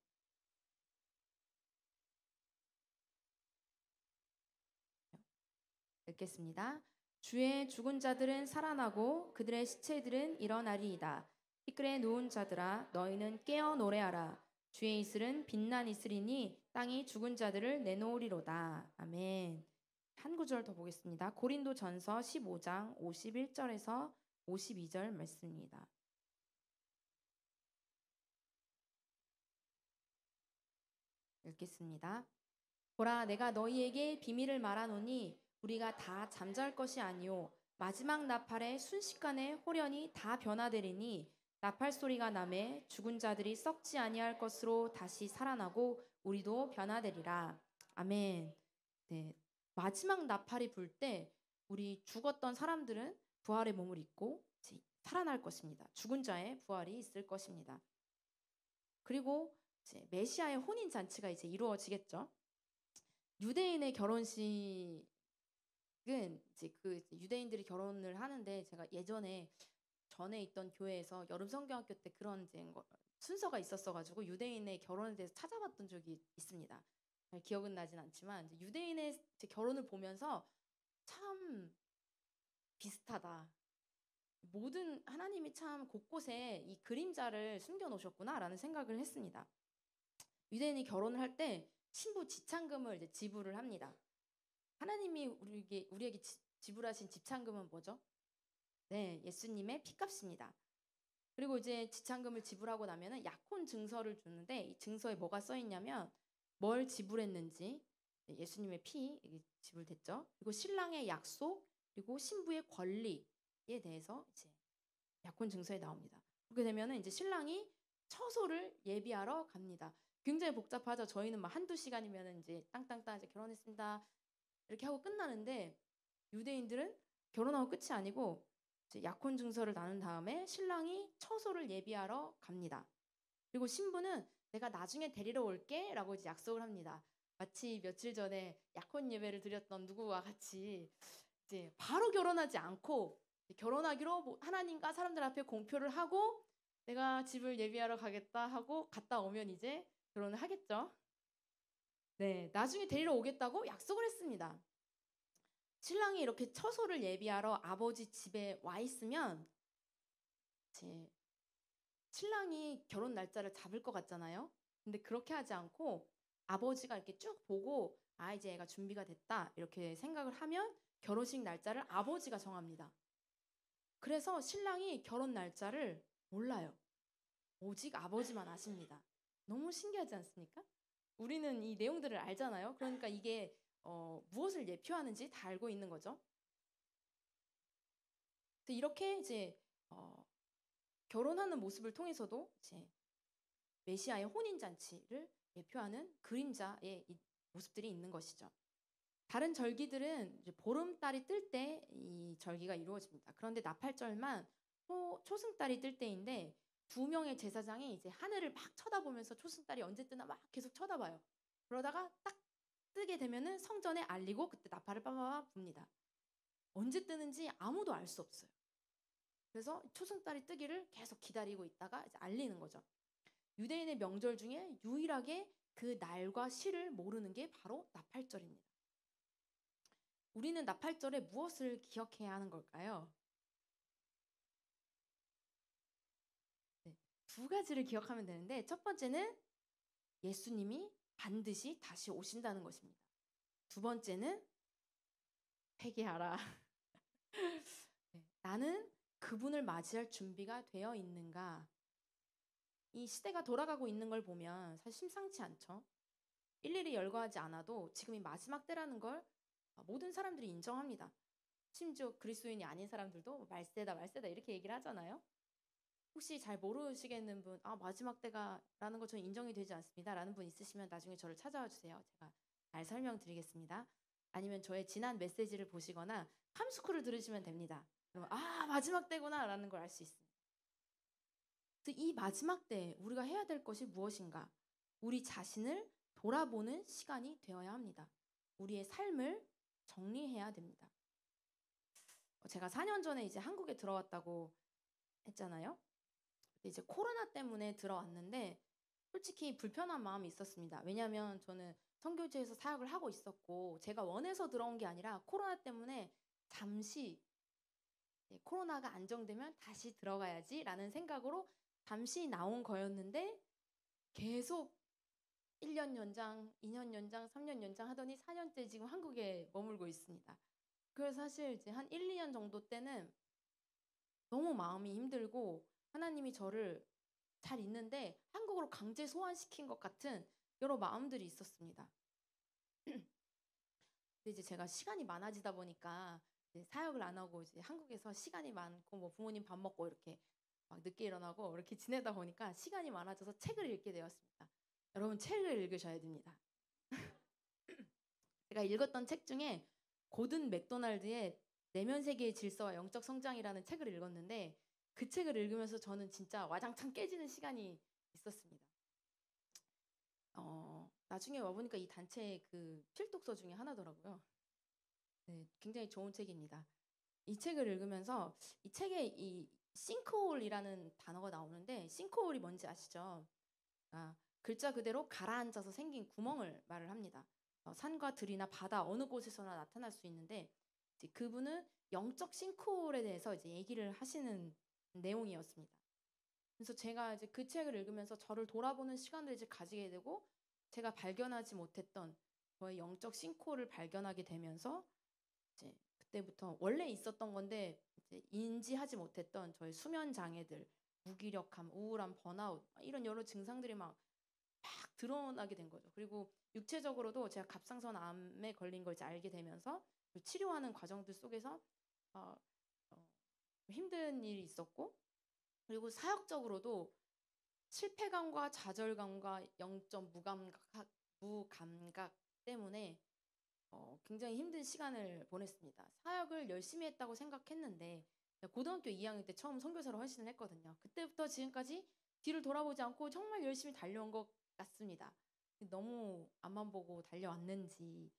읽겠습니다. 주의 죽은 자들은 살아나고 그들의 시체들은 일어나리이다. 티끌에 누운 자들아 너희는 깨어 노래하라. 주의 이슬은 빛난 이슬이니 땅이 죽은 자들을 내놓으리로다. 아멘. 한 구절 더 보겠습니다. 고린도전서 15장 51절에서 52절 말씀입니다. 읽겠습니다. 보라 내가 너희에게 비밀을 말하노니 우리가 다 잠잘 것이 아니요 마지막 나팔에 순식간에 호련히 다 변화되리니 나팔 소리가 나매 죽은 자들이 썩지 아니할 것으로 다시 살아나고 우리도 변화되리라. 아멘. 네. 마지막 나팔이 불 때 우리 죽었던 사람들은 부활의 몸을 입고 살아날 것입니다. 죽은 자의 부활이 있을 것입니다. 그리고 이제 메시아의 혼인 잔치가 이제 이루어지겠죠. 유대인의 결혼식은 이제 그 유대인들이 결혼을 하는데 제가 예전에 전에 있던 교회에서 여름 성경학교 때 그런 이제 순서가 있었어가지고 유대인의 결혼에 대해서 찾아봤던 적이 있습니다. 잘 기억은 나진 않지만 이제 유대인의 제 결혼을 보면서 참 비슷하다. 모든 하나님이 참 곳곳에 이 그림자를 숨겨 놓으셨구나라는 생각을 했습니다. 유대인이 결혼을 할 때 신부 지참금을 이제 지불을 합니다. 하나님이 우리에게 지불하신 지참금은 뭐죠? 네, 예수님의 피값입니다. 그리고 이제 지참금을 지불하고 나면은 약혼 증서를 주는데 이 증서에 뭐가 써 있냐면 뭘 지불했는지 예수님의 피 이게 지불됐죠. 그리고 신랑의 약속 그리고 신부의 권리에 대해서 이제 약혼 증서에 나옵니다. 그렇게 되면은 이제 신랑이 처소를 예비하러 갑니다. 굉장히 복잡하죠. 저희는 막 한두 시간이면은 이제 땅땅땅 이제 결혼했습니다. 이렇게 하고 끝나는데 유대인들은 결혼하고 끝이 아니고 이제 약혼 증서를 나눈 다음에 신랑이 처소를 예비하러 갑니다. 그리고 신부는 내가 나중에 데리러 올게라고 이제 약속을 합니다. 마치 며칠 전에 약혼 예배를 드렸던 누구와 같이 이제 바로 결혼하지 않고 결혼하기로 하나님과 사람들 앞에 공표를 하고 내가 집을 예비하러 가겠다 하고 갔다 오면 이제 결혼을 하겠죠. 네, 나중에 데리러 오겠다고 약속을 했습니다. 신랑이 이렇게 처소를 예비하러 아버지 집에 와 있으면 제 신랑이 결혼 날짜를 잡을 것 같잖아요. 근데 그렇게 하지 않고 아버지가 이렇게 쭉 보고 아 이제 애가 준비가 됐다 이렇게 생각을 하면 결혼식 날짜를 아버지가 정합니다. 그래서 신랑이 결혼 날짜를 몰라요. 오직 아버지만 아십니다. 너무 신기하지 않습니까? 우리는 이 내용들을 알잖아요. 그러니까 이게 무엇을 예표하는지 다 알고 있는 거죠. 이렇게 이제 결혼하는 모습을 통해서도 이제 메시아의 혼인 잔치를 예표하는 그림자의 모습들이 있는 것이죠. 다른 절기들은 이제 보름달이 뜰 때 이 절기가 이루어집니다. 그런데 나팔절만 초승달이 뜰 때인데 두 명의 제사장이 이제 하늘을 막 쳐다보면서 초승달이 언제 뜨나 막 계속 쳐다봐요. 그러다가 딱 뜨게 되면은 성전에 알리고 그때 나팔을 빠바바 붑니다. 언제 뜨는지 아무도 알 수 없어요. 그래서 초승달이 뜨기를 계속 기다리고 있다가 이제 알리는 거죠. 유대인의 명절 중에 유일하게 그 날과 시를 모르는 게 바로 나팔절입니다. 우리는 나팔절에 무엇을 기억해야 하는 걸까요? 네, 두 가지를 기억하면 되는데 첫 번째는 예수님이 반드시 다시 오신다는 것입니다. 두 번째는 회개하라. 네, 나는 그분을 맞이할 준비가 되어 있는가? 이 시대가 돌아가고 있는 걸 보면 사실 심상치 않죠. 일일이 열거하지 않아도 지금이 마지막 때라는 걸 모든 사람들이 인정합니다. 심지어 그리스도인이 아닌 사람들도 말세다 말세다 이렇게 얘기를 하잖아요. 혹시 잘 모르시겠는 분, 마지막 때가라는 거 저는 인정이 되지 않습니다. 라는 분 있으시면 나중에 저를 찾아와 주세요. 제가 잘 설명드리겠습니다. 아니면 저의 지난 메시지를 보시거나 함스쿨을 들으시면 됩니다. 그러면 마지막 때구나 라는 걸 알 수 있습니다. 이 마지막 때 우리가 해야 될 것이 무엇인가? 우리 자신을 돌아보는 시간이 되어야 합니다. 우리의 삶을 정리해야 됩니다. 제가 4년 전에 이제 한국에 들어왔다고 했잖아요. 이제 코로나 때문에 들어왔는데 솔직히 불편한 마음이 있었습니다. 왜냐하면 저는 선교지에서 사역을 하고 있었고 제가 원해서 들어온 게 아니라 코로나 때문에 잠시 코로나가 안정되면 다시 들어가야지라는 생각으로 잠시 나온 거였는데 계속 1년 연장, 2년 연장, 3년 연장 하더니 4년째 지금 한국에 머물고 있습니다. 그래서 사실 이제 한 1, 2년 정도 때는 너무 마음이 힘들고 하나님이 저를 잘 있는데 한국으로 강제 소환시킨 것 같은 여러 마음들이 있었습니다. 근데 이제 제가 시간이 많아지다 보니까 이제 사역을 안 하고 이제 한국에서 시간이 많고 뭐 부모님 밥 먹고 이렇게 막 늦게 일어나고 이렇게 지내다 보니까 시간이 많아져서 책을 읽게 되었습니다. 여러분 책을 읽으셔야 됩니다. 제가 읽었던 책 중에 고든 맥도날드의 내면 세계의 질서와 영적 성장이라는 책을 읽었는데 그 책을 읽으면서 저는 진짜 와장창 깨지는 시간이 있었습니다. 나중에 와보니까 이 단체의 그 필독서 중에 하나더라고요. 네, 굉장히 좋은 책입니다. 이 책을 읽으면서 이 책의 이 싱크홀이라는 단어가 나오는데 싱크홀이 뭔지 아시죠? 글자 그대로 가라앉아서 생긴 구멍을 말을 합니다. 산과 들이나 바다 어느 곳에서나 나타날 수 있는데 이제 그분은 영적 싱크홀에 대해서 이제 얘기를 하시는 내용이었습니다. 그래서 제가 이제 그 책을 읽으면서 저를 돌아보는 시간을 이제 가지게 되고 제가 발견하지 못했던 저의 영적 싱크홀을 발견하게 되면서 이제 그때부터 원래 있었던 건데 이제 인지하지 못했던 저의 수면 장애들, 무기력함, 우울함, 번아웃 이런 여러 증상들이 막 드러나게 된 거죠. 그리고 육체적으로도 제가 갑상선 암에 걸린 걸 이제 알게 되면서 그 치료하는 과정들 속에서 어, 어, 힘든 일이 있었고 그리고 사역적으로도 실패감과 좌절감과 영적 무감각 때문에 굉장히 힘든 시간을 보냈습니다. 사역을 열심히 했다고 생각했는데 고등학교 2학년 때 처음 선교사로 헌신을 했거든요. 그때부터 지금까지 뒤를 돌아보지 않고 정말 열심히 달려온 것 같습니다. 너무 앞만 보고 달려왔는지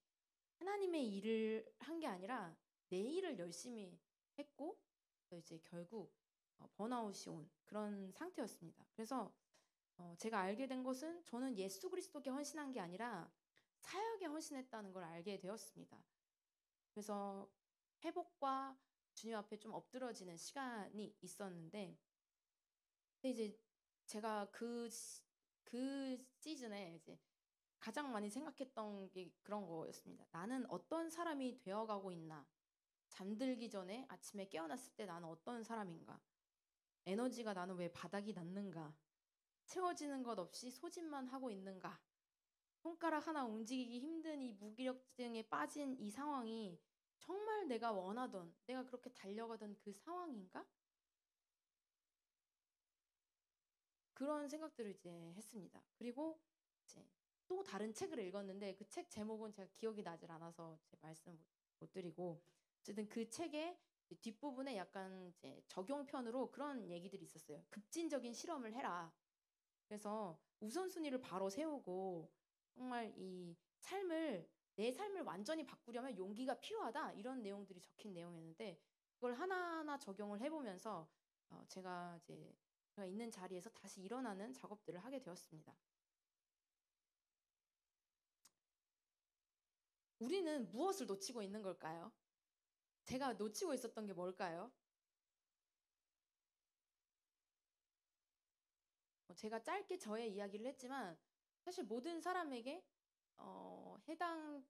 하나님의 일을 한 게 아니라 내 일을 열심히 했고 이제 결국 번아웃이 온 그런 상태였습니다. 그래서 제가 알게 된 것은 저는 예수 그리스도께 헌신한 게 아니라 사역에 헌신했다는 걸 알게 되었습니다. 그래서 회복과 주님 앞에 좀 엎드러지는 시간이 있었는데 근데 이제 제가 그 시즌에 이제 가장 많이 생각했던 게 그런 거였습니다. 나는 어떤 사람이 되어가고 있나? 잠들기 전에 아침에 깨어났을 때 나는 어떤 사람인가? 에너지가 나는 왜 바닥이 났는가? 채워지는 것 없이 소진만 하고 있는가? 손가락 하나 움직이기 힘든 이 무기력증에 빠진 이 상황이 정말 내가 원하던, 내가 그렇게 달려가던 그 상황인가? 그런 생각들을 이제 했습니다. 그리고 이제 또 다른 책을 읽었는데 그 책 제목은 제가 기억이 나질 않아서 제 말씀 못 드리고 어쨌든 그 책의 뒷부분에 약간 이제 적용편으로 그런 얘기들이 있었어요. 급진적인 실험을 해라. 그래서 우선순위를 바로 세우고 정말 내 삶을 완전히 바꾸려면 용기가 필요하다 이런 내용들이 적힌 내용이었는데 그걸 하나하나 적용을 해보면서 제가 있는 자리에서 다시 일어나는 작업들을 하게 되었습니다. 우리는 무엇을 놓치고 있는 걸까요? 제가 놓치고 있었던 게 뭘까요? 제가 짧게 저의 이야기를 했지만 사실 모든 사람에게 해당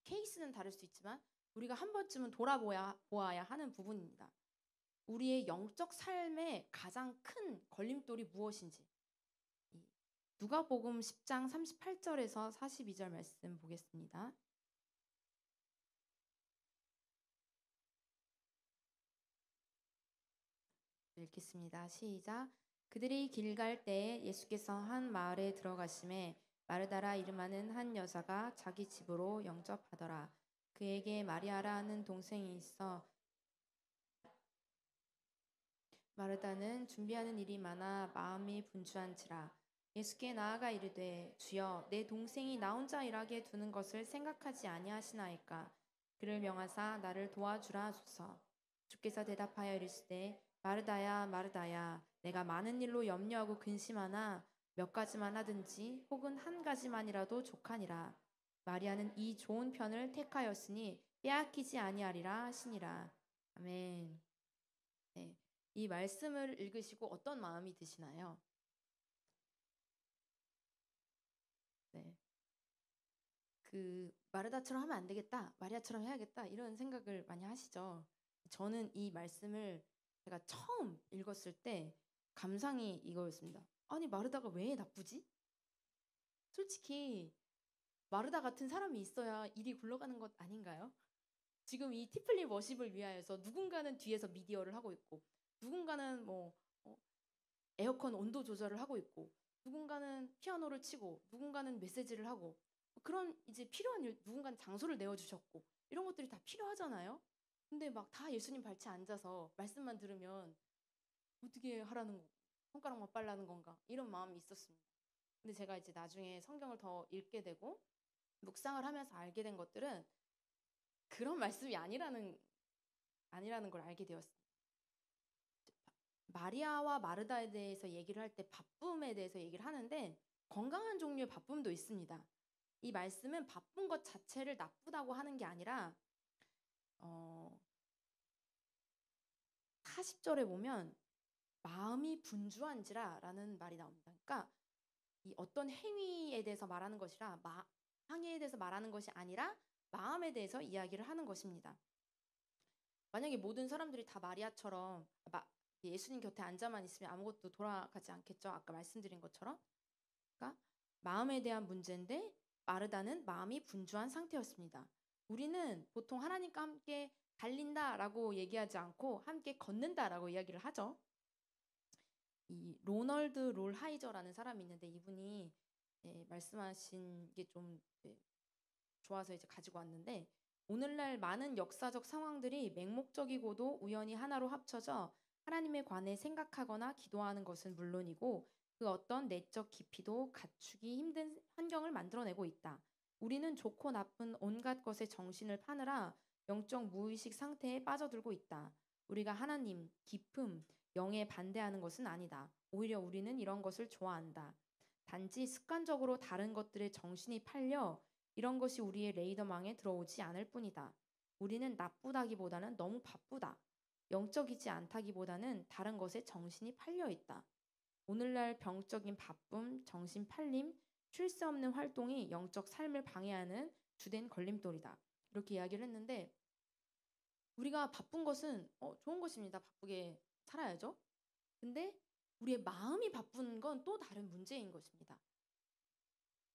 케이스는 다를 수 있지만 우리가 한 번쯤은 보아야 하는 부분입니다. 우리의 영적 삶의 가장 큰 걸림돌이 무엇인지. 누가복음 10장 38절에서 42절 말씀 보겠습니다. 읽겠습니다. 시작. 그들이 길 갈 때에 예수께서 한 마을에 들어가심에 마르다라 이름하는 한 여자가 자기 집으로 영접하더라. 그에게 마리아라 하는 동생이 있어 마르다는 준비하는 일이 많아 마음이 분주한지라. 예수께 나아가 이르되 주여 내 동생이 나 혼자 일하게 두는 것을 생각하지 아니하시나이까. 그를 명하사 나를 도와주라 하소서. 주께서 대답하여 이르시되 마르다야 마르다야 내가 많은 일로 염려하고 근심하나 몇 가지만 하든지 혹은 한 가지만이라도 족하니라. 마리아는 이 좋은 편을 택하였으니 빼앗기지 아니하리라 하시니라. 아멘. 네. 이 말씀을 읽으시고 어떤 마음이 드시나요? 네. 마르다처럼 하면 안 되겠다. 마리아처럼 해야겠다. 이런 생각을 많이 하시죠. 저는 이 말씀을 제가 처음 읽었을 때 감상이 이거였습니다. 아니, 마르다가 왜 나쁘지? 솔직히 마르다 같은 사람이 있어야 일이 굴러가는 것 아닌가요? 지금 이 티플리 워십을 위하여서 누군가는 뒤에서 미디어를 하고 있고 누군가는 어, 에어컨 온도 조절을 하고 있고 누군가는 피아노를 치고 누군가는 메시지를 하고 그런 이제 필요한 일 누군가는 장소를 내어주셨고 이런 것들이 다 필요하잖아요. 근데 막 다 예수님 발치에 앉아서 말씀만 들으면 어떻게 하라는 거 손가락만 빨라는 건가 이런 마음이 있었습니다. 근데 제가 이제 나중에 성경을 더 읽게 되고 묵상을 하면서 알게 된 것들은 그런 말씀이 아니라는 걸 알게 되었습니다. 마리아와 마르다에 대해서 얘기를 할 때 바쁨에 대해서 얘기를 하는데 건강한 종류의 바쁨도 있습니다. 이 말씀은 바쁜 것 자체를 나쁘다고 하는 게 아니라 40절에 보면 마음이 분주한지라라는 말이 나옵니다. 그러니까 이 어떤 행위에 대해서 말하는 것이라 행위에 대해서 말하는 것이 아니라 마음에 대해서 이야기를 하는 것입니다. 만약에 모든 사람들이 다 마리아처럼 예수님 곁에 앉아만 있으면 아무것도 돌아가지 않겠죠. 아까 말씀드린 것처럼. 그러니까 마음에 대한 문제인데 마르다는 마음이 분주한 상태였습니다. 우리는 보통 하나님과 함께 달린다라고 얘기하지 않고 함께 걷는다라고 이야기를 하죠. 이 로널드 롤하이저라는 사람이 있는데 이분이 말씀하신 게 좀 좋아서 이제 가지고 왔는데 오늘날 많은 역사적 상황들이 맹목적이고도 우연히 하나로 합쳐져 하나님에 관해 생각하거나 기도하는 것은 물론이고 그 어떤 내적 깊이도 갖추기 힘든 환경을 만들어내고 있다. 우리는 좋고 나쁜 온갖 것에 정신을 파느라 영적 무의식 상태에 빠져들고 있다. 우리가 하나님, 기쁨, 영에 반대하는 것은 아니다. 오히려 우리는 이런 것을 좋아한다. 단지 습관적으로 다른 것들에 정신이 팔려 이런 것이 우리의 레이더망에 들어오지 않을 뿐이다. 우리는 나쁘다기보다는 너무 바쁘다. 영적이지 않다기보다는 다른 것에 정신이 팔려 있다. 오늘날 병적인 바쁨, 정신 팔림, 쉴 새 없는 활동이 영적 삶을 방해하는 주된 걸림돌이다. 이렇게 이야기를 했는데 우리가 바쁜 것은 좋은 것입니다. 바쁘게 살아야죠. 근데 우리의 마음이 바쁜 건 또 다른 문제인 것입니다.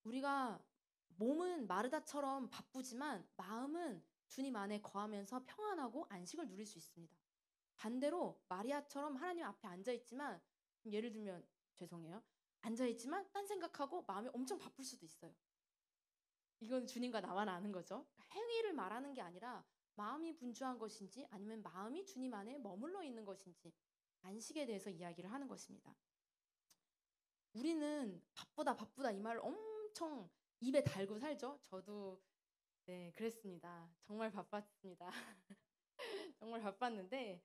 우리가 몸은 마르다처럼 바쁘지만 마음은 주님 안에 거하면서 평안하고 안식을 누릴 수 있습니다. 반대로 마리아처럼 하나님 앞에 앉아있지만 예를 들면 죄송해요. 앉아있지만 딴 생각하고 마음이 엄청 바쁠 수도 있어요. 이건 주님과 나만 아는 거죠. 행위를 말하는 게 아니라 마음이 분주한 것인지 아니면 마음이 주님 안에 머물러 있는 것인지 안식에 대해서 이야기를 하는 것입니다. 우리는 바쁘다 바쁘다 이 말을 엄청 입에 달고 살죠. 저도 그랬습니다. 정말 바빴습니다. 정말 바빴는데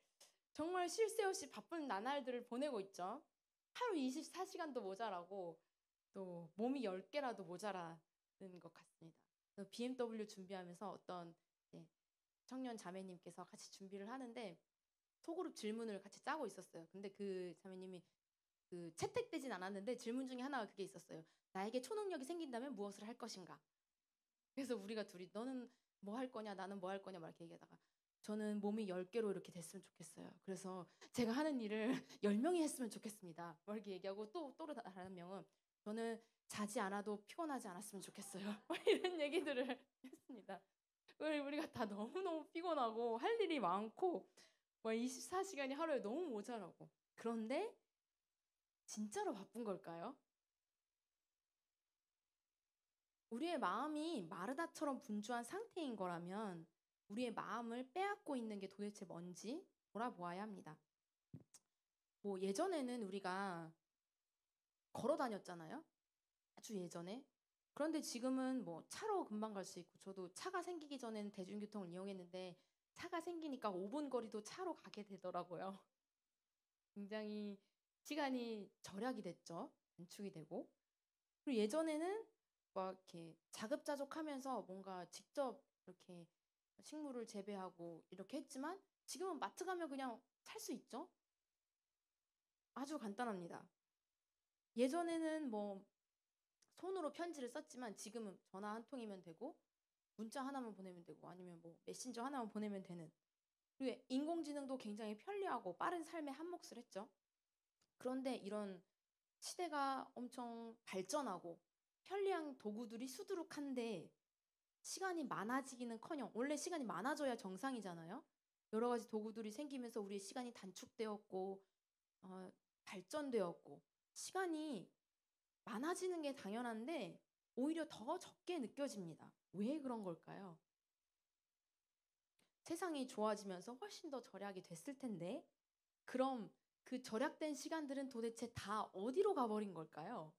정말 쉴 새 없이 바쁜 나날들을 보내고 있죠. 하루 24시간도 모자라고 또 몸이 10개라도 모자라는 것 같습니다. BMW 준비하면서 어떤 청년 자매님께서 같이 준비를 하는데 소그룹 질문을 같이 짜고 있었어요. 근데 그 자매님이 채택되진 않았는데 질문 중에 하나가 그게 있었어요. 나에게 초능력이 생긴다면 무엇을 할 것인가? 그래서 우리가 둘이 너는 뭐 할 거냐 나는 뭐 할 거냐 막 이렇게 얘기하다가 저는 몸이 10개로 이렇게 됐으면 좋겠어요. 그래서 제가 하는 일을 10명이 했으면 좋겠습니다. 막 이렇게 얘기하고 또 다른 명은 저는 자지 않아도 피곤하지 않았으면 좋겠어요. 이런 얘기들을 했습니다. 우리가 다 너무너무 피곤하고 할 일이 많고 24시간이 하루에 너무 모자라고. 그런데 진짜로 바쁜 걸까요? 우리의 마음이 마르다처럼 분주한 상태인 거라면 우리의 마음을 빼앗고 있는 게 도대체 뭔지 돌아보아야 합니다. 예전에는 우리가 걸어 다녔잖아요. 아주 예전에. 그런데 지금은 차로 금방 갈 수 있고 저도 차가 생기기 전에는 대중교통을 이용했는데 차가 생기니까 5분 거리도 차로 가게 되더라고요. 굉장히 시간이 절약이 됐죠. 단축이 되고. 그리고 예전에는 막 이렇게 자급자족하면서 뭔가 직접 이렇게 식물을 재배하고 이렇게 했지만 지금은 마트 가면 그냥 살 수 있죠. 아주 간단합니다. 예전에는 손으로 편지를 썼지만 지금은 전화 한 통이면 되고 문자 하나만 보내면 되고 아니면 메신저 하나만 보내면 되는. 그리고 인공지능도 굉장히 편리하고 빠른 삶의 한 몫을 했죠. 그런데 이런 시대가 엄청 발전하고 편리한 도구들이 수두룩한데 시간이 많아지기는커녕 원래 시간이 많아져야 정상이잖아요. 여러 가지 도구들이 생기면서 우리의 시간이 단축되었고 발전되었고 시간이 많아지는 게 당연한데 오히려 더 적게 느껴집니다. 왜 그런 걸까요? 세상이 좋아지면서 훨씬 더 절약이 됐을 텐데 그럼 그 절약된 시간들은 도대체 다 어디로 가버린 걸까요?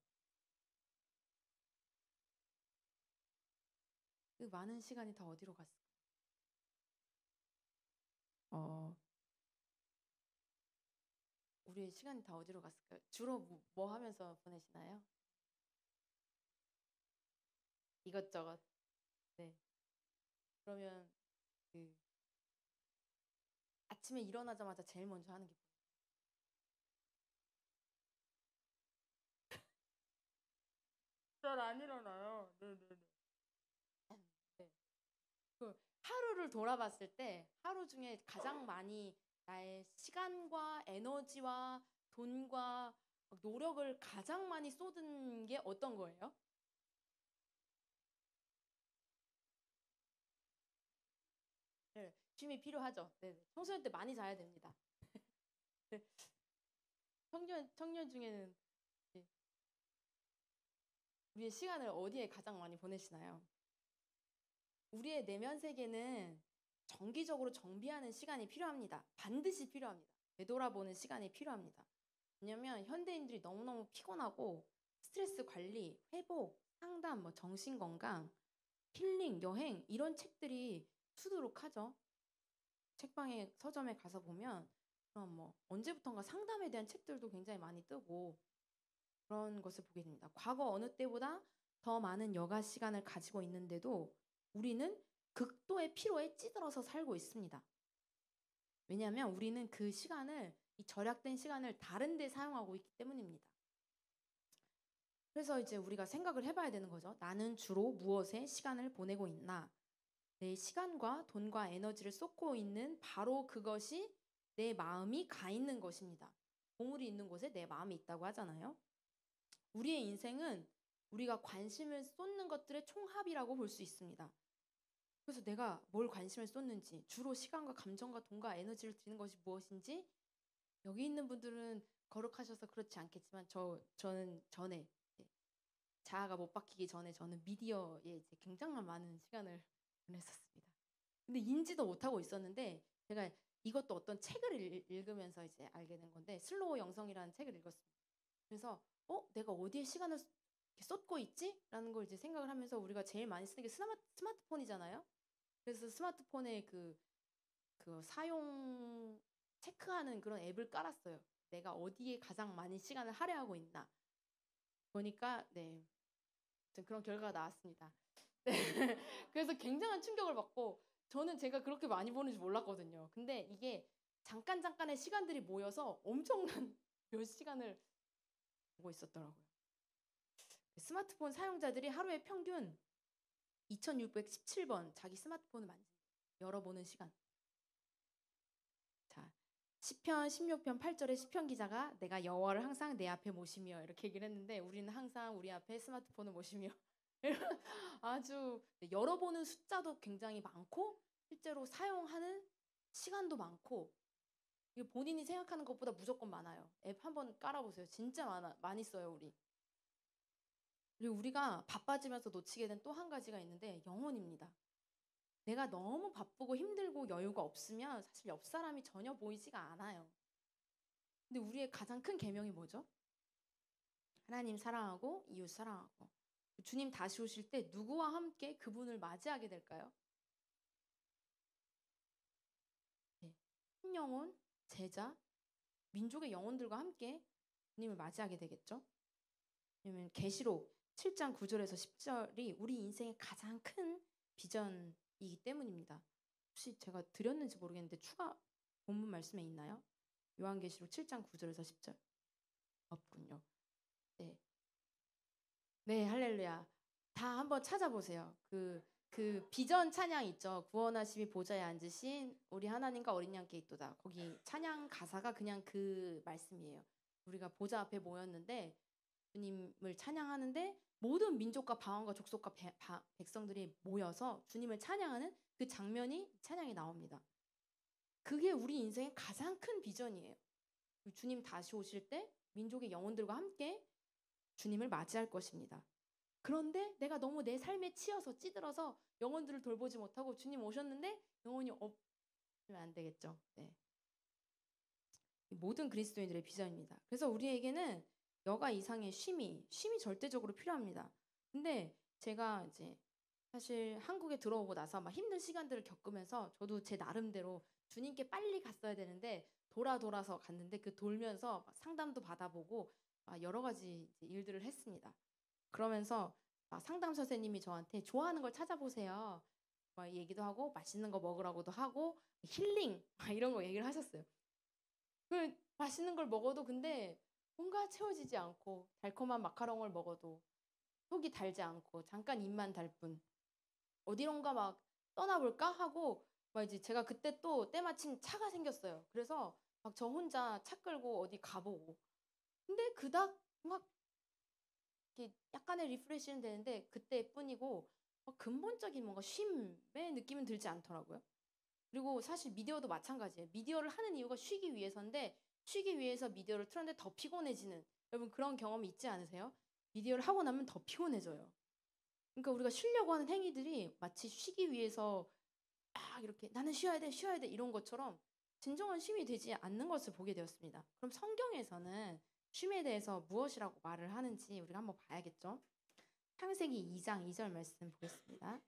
그 많은 시간이 다 어디로 갔을까요? 우리의 시간이 다 어디로 갔을까요? 주로 뭐 하면서 보내시나요? 이것저것. 네. 그러면 그 아침에 일어나자마자 제일 먼저 하는 게 잘 안 일어나요. 네네네. 네. 그 하루를 돌아봤을 때 하루 중에 가장 많이 나의 시간과 에너지와 돈과 노력을 가장 많이 쏟은 게 어떤 거예요? 네, 쉼이 필요하죠. 네, 청소년 때 많이 자야 됩니다. 네, 청년 중에는 이제 우리의 시간을 어디에 가장 많이 보내시나요? 우리의 내면 세계는 정기적으로 정비하는 시간이 필요합니다. 반드시 필요합니다. 되돌아보는 시간이 필요합니다. 왜냐면 현대인들이 너무너무 피곤하고 스트레스 관리, 회복, 상담, 뭐 정신건강, 힐링, 여행 이런 책들이 수두룩하죠. 책방에 서점에 가서 보면 그럼 뭐 언제부턴가 상담에 대한 책들도 굉장히 많이 뜨고 그런 것을 보게 됩니다. 과거 어느 때보다 더 많은 여가 시간을 가지고 있는데도 우리는 극도의 피로에 찌들어서 살고 있습니다. 왜냐하면 우리는 그 시간을 이 절약된 시간을 다른 데 사용하고 있기 때문입니다. 그래서 이제 우리가 생각을 해봐야 되는 거죠. 나는 주로 무엇에 시간을 보내고 있나? 내 시간과 돈과 에너지를 쏟고 있는 바로 그것이 내 마음이 가 있는 것입니다. 보물이 있는 곳에 내 마음이 있다고 하잖아요. 우리의 인생은 우리가 관심을 쏟는 것들의 총합이라고 볼 수 있습니다. 그래서 내가 뭘 관심을 쏟는지, 주로 시간과 감정과 돈과 에너지를 드리는 것이 무엇인지, 여기 있는 분들은 거룩하셔서 그렇지 않겠지만 저는 전에 자아가 못 바뀌기 전에 저는 미디어에 이제 굉장히 많은 시간을 보냈었습니다. 근데 인지도 못하고 있었는데 제가 이것도 어떤 책을 읽으면서 이제 알게 된 건데 슬로우 영성이라는 책을 읽었습니다. 그래서 내가 어디에 시간을 이렇게 쏟고 있지? 라는 걸 이제 생각을 하면서 우리가 제일 많이 쓰는 게 스마트폰이잖아요. 그래서 스마트폰에 그 사용 체크하는 그런 앱을 깔았어요. 내가 어디에 가장 많이 시간을 할애하고 있나. 보니까 네 그런 결과가 나왔습니다. 네. 그래서 굉장한 충격을 받고 저는 제가 그렇게 많이 보는 줄 몰랐거든요. 근데 이게 잠깐의 시간들이 모여서 엄청난 몇 시간을 보고 있었더라고요. 스마트폰 사용자들이 하루에 평균 2617번 자기 스마트폰을 열어보는 시간. 자, 시편 16편 8절에 시편 기자가 내가 여호와를 항상 내 앞에 모시며 이렇게 얘기를 했는데 우리는 항상 우리 앞에 스마트폰을 모시며 아주 열어보는 숫자도 굉장히 많고 실제로 사용하는 시간도 많고 이게 본인이 생각하는 것보다 무조건 많아요. 앱 한번 깔아보세요. 진짜 많이 써요, 우리. 그리고 우리가 바빠지면서 놓치게 된 또 한 가지가 있는데 영혼입니다. 내가 너무 바쁘고 힘들고 여유가 없으면 사실 옆 사람이 전혀 보이지가 않아요. 근데 우리의 가장 큰 계명이 뭐죠? 하나님 사랑하고 이웃 사랑하고. 주님 다시 오실 때 누구와 함께 그분을 맞이하게 될까요? 네. 한 영혼, 제자, 민족의 영혼들과 함께 주님을 맞이하게 되겠죠. 왜냐면 계시록 7장 9절에서 10절이 우리 인생의 가장 큰 비전이기 때문입니다. 혹시 제가 드렸는지 모르겠는데 추가 본문 말씀에 있나요? 요한계시록 7장 9절에서 10절 없군요. 네, 네, 할렐루야. 다 한번 찾아보세요. 그 비전 찬양 있죠. 구원하심이 보좌에 앉으신 우리 하나님과 어린 양께 있도다. 거기 찬양 가사가 그냥 그 말씀이에요. 우리가 보좌 앞에 모였는데 주님을 찬양하는데 모든 민족과 방언과 족속과 백성들이 모여서 주님을 찬양하는 그 장면이 찬양에 나옵니다. 그게 우리 인생의 가장 큰 비전이에요. 주님 다시 오실 때 민족의 영혼들과 함께 주님을 맞이할 것입니다. 그런데 내가 너무 내 삶에 치여서 찌들어서 영혼들을 돌보지 못하고 주님 오셨는데 영혼이 없으면 안 되겠죠. 네. 모든 그리스도인들의 비전입니다. 그래서 우리에게는 여가 이상의 쉼이 절대적으로 필요합니다. 근데 제가 이제 사실 한국에 들어오고 나서 막 힘든 시간들을 겪으면서 저도 제 나름대로 주님께 빨리 갔어야 되는데 돌아서 갔는데 그 돌면서 막 상담도 받아보고 여러 가지 이제 일들을 했습니다. 그러면서 상담 선생님이 저한테 좋아하는 걸 찾아보세요. 막 얘기도 하고 맛있는 거 먹으라고도 하고 힐링 막 이런 거 얘기를 하셨어요. 그 맛있는 걸 먹어도 근데 뭔가 채워지지 않고 달콤한 마카롱을 먹어도 속이 달지 않고 잠깐 입만 달 뿐. 어디론가 막 떠나볼까 하고 막 이제 제가 그때 또 때마침 차가 생겼어요. 그래서 막 저 혼자 차 끌고 어디 가보고. 근데 그닥 막 이렇게 약간의 리프레시는 되는데 그때뿐이고 근본적인 뭔가 쉼의 느낌은 들지 않더라고요. 그리고 사실 미디어도 마찬가지예요. 미디어를 하는 이유가 쉬기 위해서인데 쉬기 위해서 미디어를 틀었는데 더 피곤해지는 여러분 그런 경험이 있지 않으세요? 미디어를 하고 나면 더 피곤해져요. 그러니까 우리가 쉬려고 하는 행위들이 마치 쉬기 위해서 막 이렇게 나는 쉬어야 돼 이런 것처럼 진정한 쉼이 되지 않는 것을 보게 되었습니다. 그럼 성경에서는 쉼에 대해서 무엇이라고 말을 하는지 우리가 한번 봐야겠죠? 창세기 2장 2절 말씀 보겠습니다.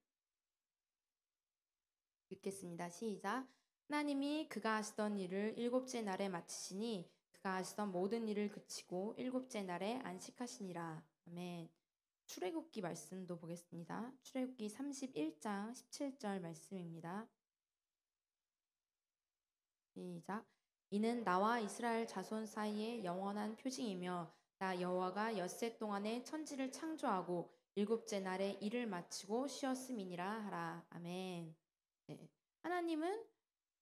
읽겠습니다. 시작. 하나님이 그가 하시던 일을 일곱째 날에 마치시니 그가 하시던 모든 일을 그치고 일곱째 날에 안식하시니라. 아멘. 출애굽기 말씀도 보겠습니다. 출애굽기 31장 17절 말씀입니다. 시작. 이는 나와 이스라엘 자손 사이의 영원한 표징이며 나 여호와가 엿새 동안에 천지를 창조하고 일곱째 날에 일을 마치고 쉬었음이니라 하라. 아멘. 네. 하나님은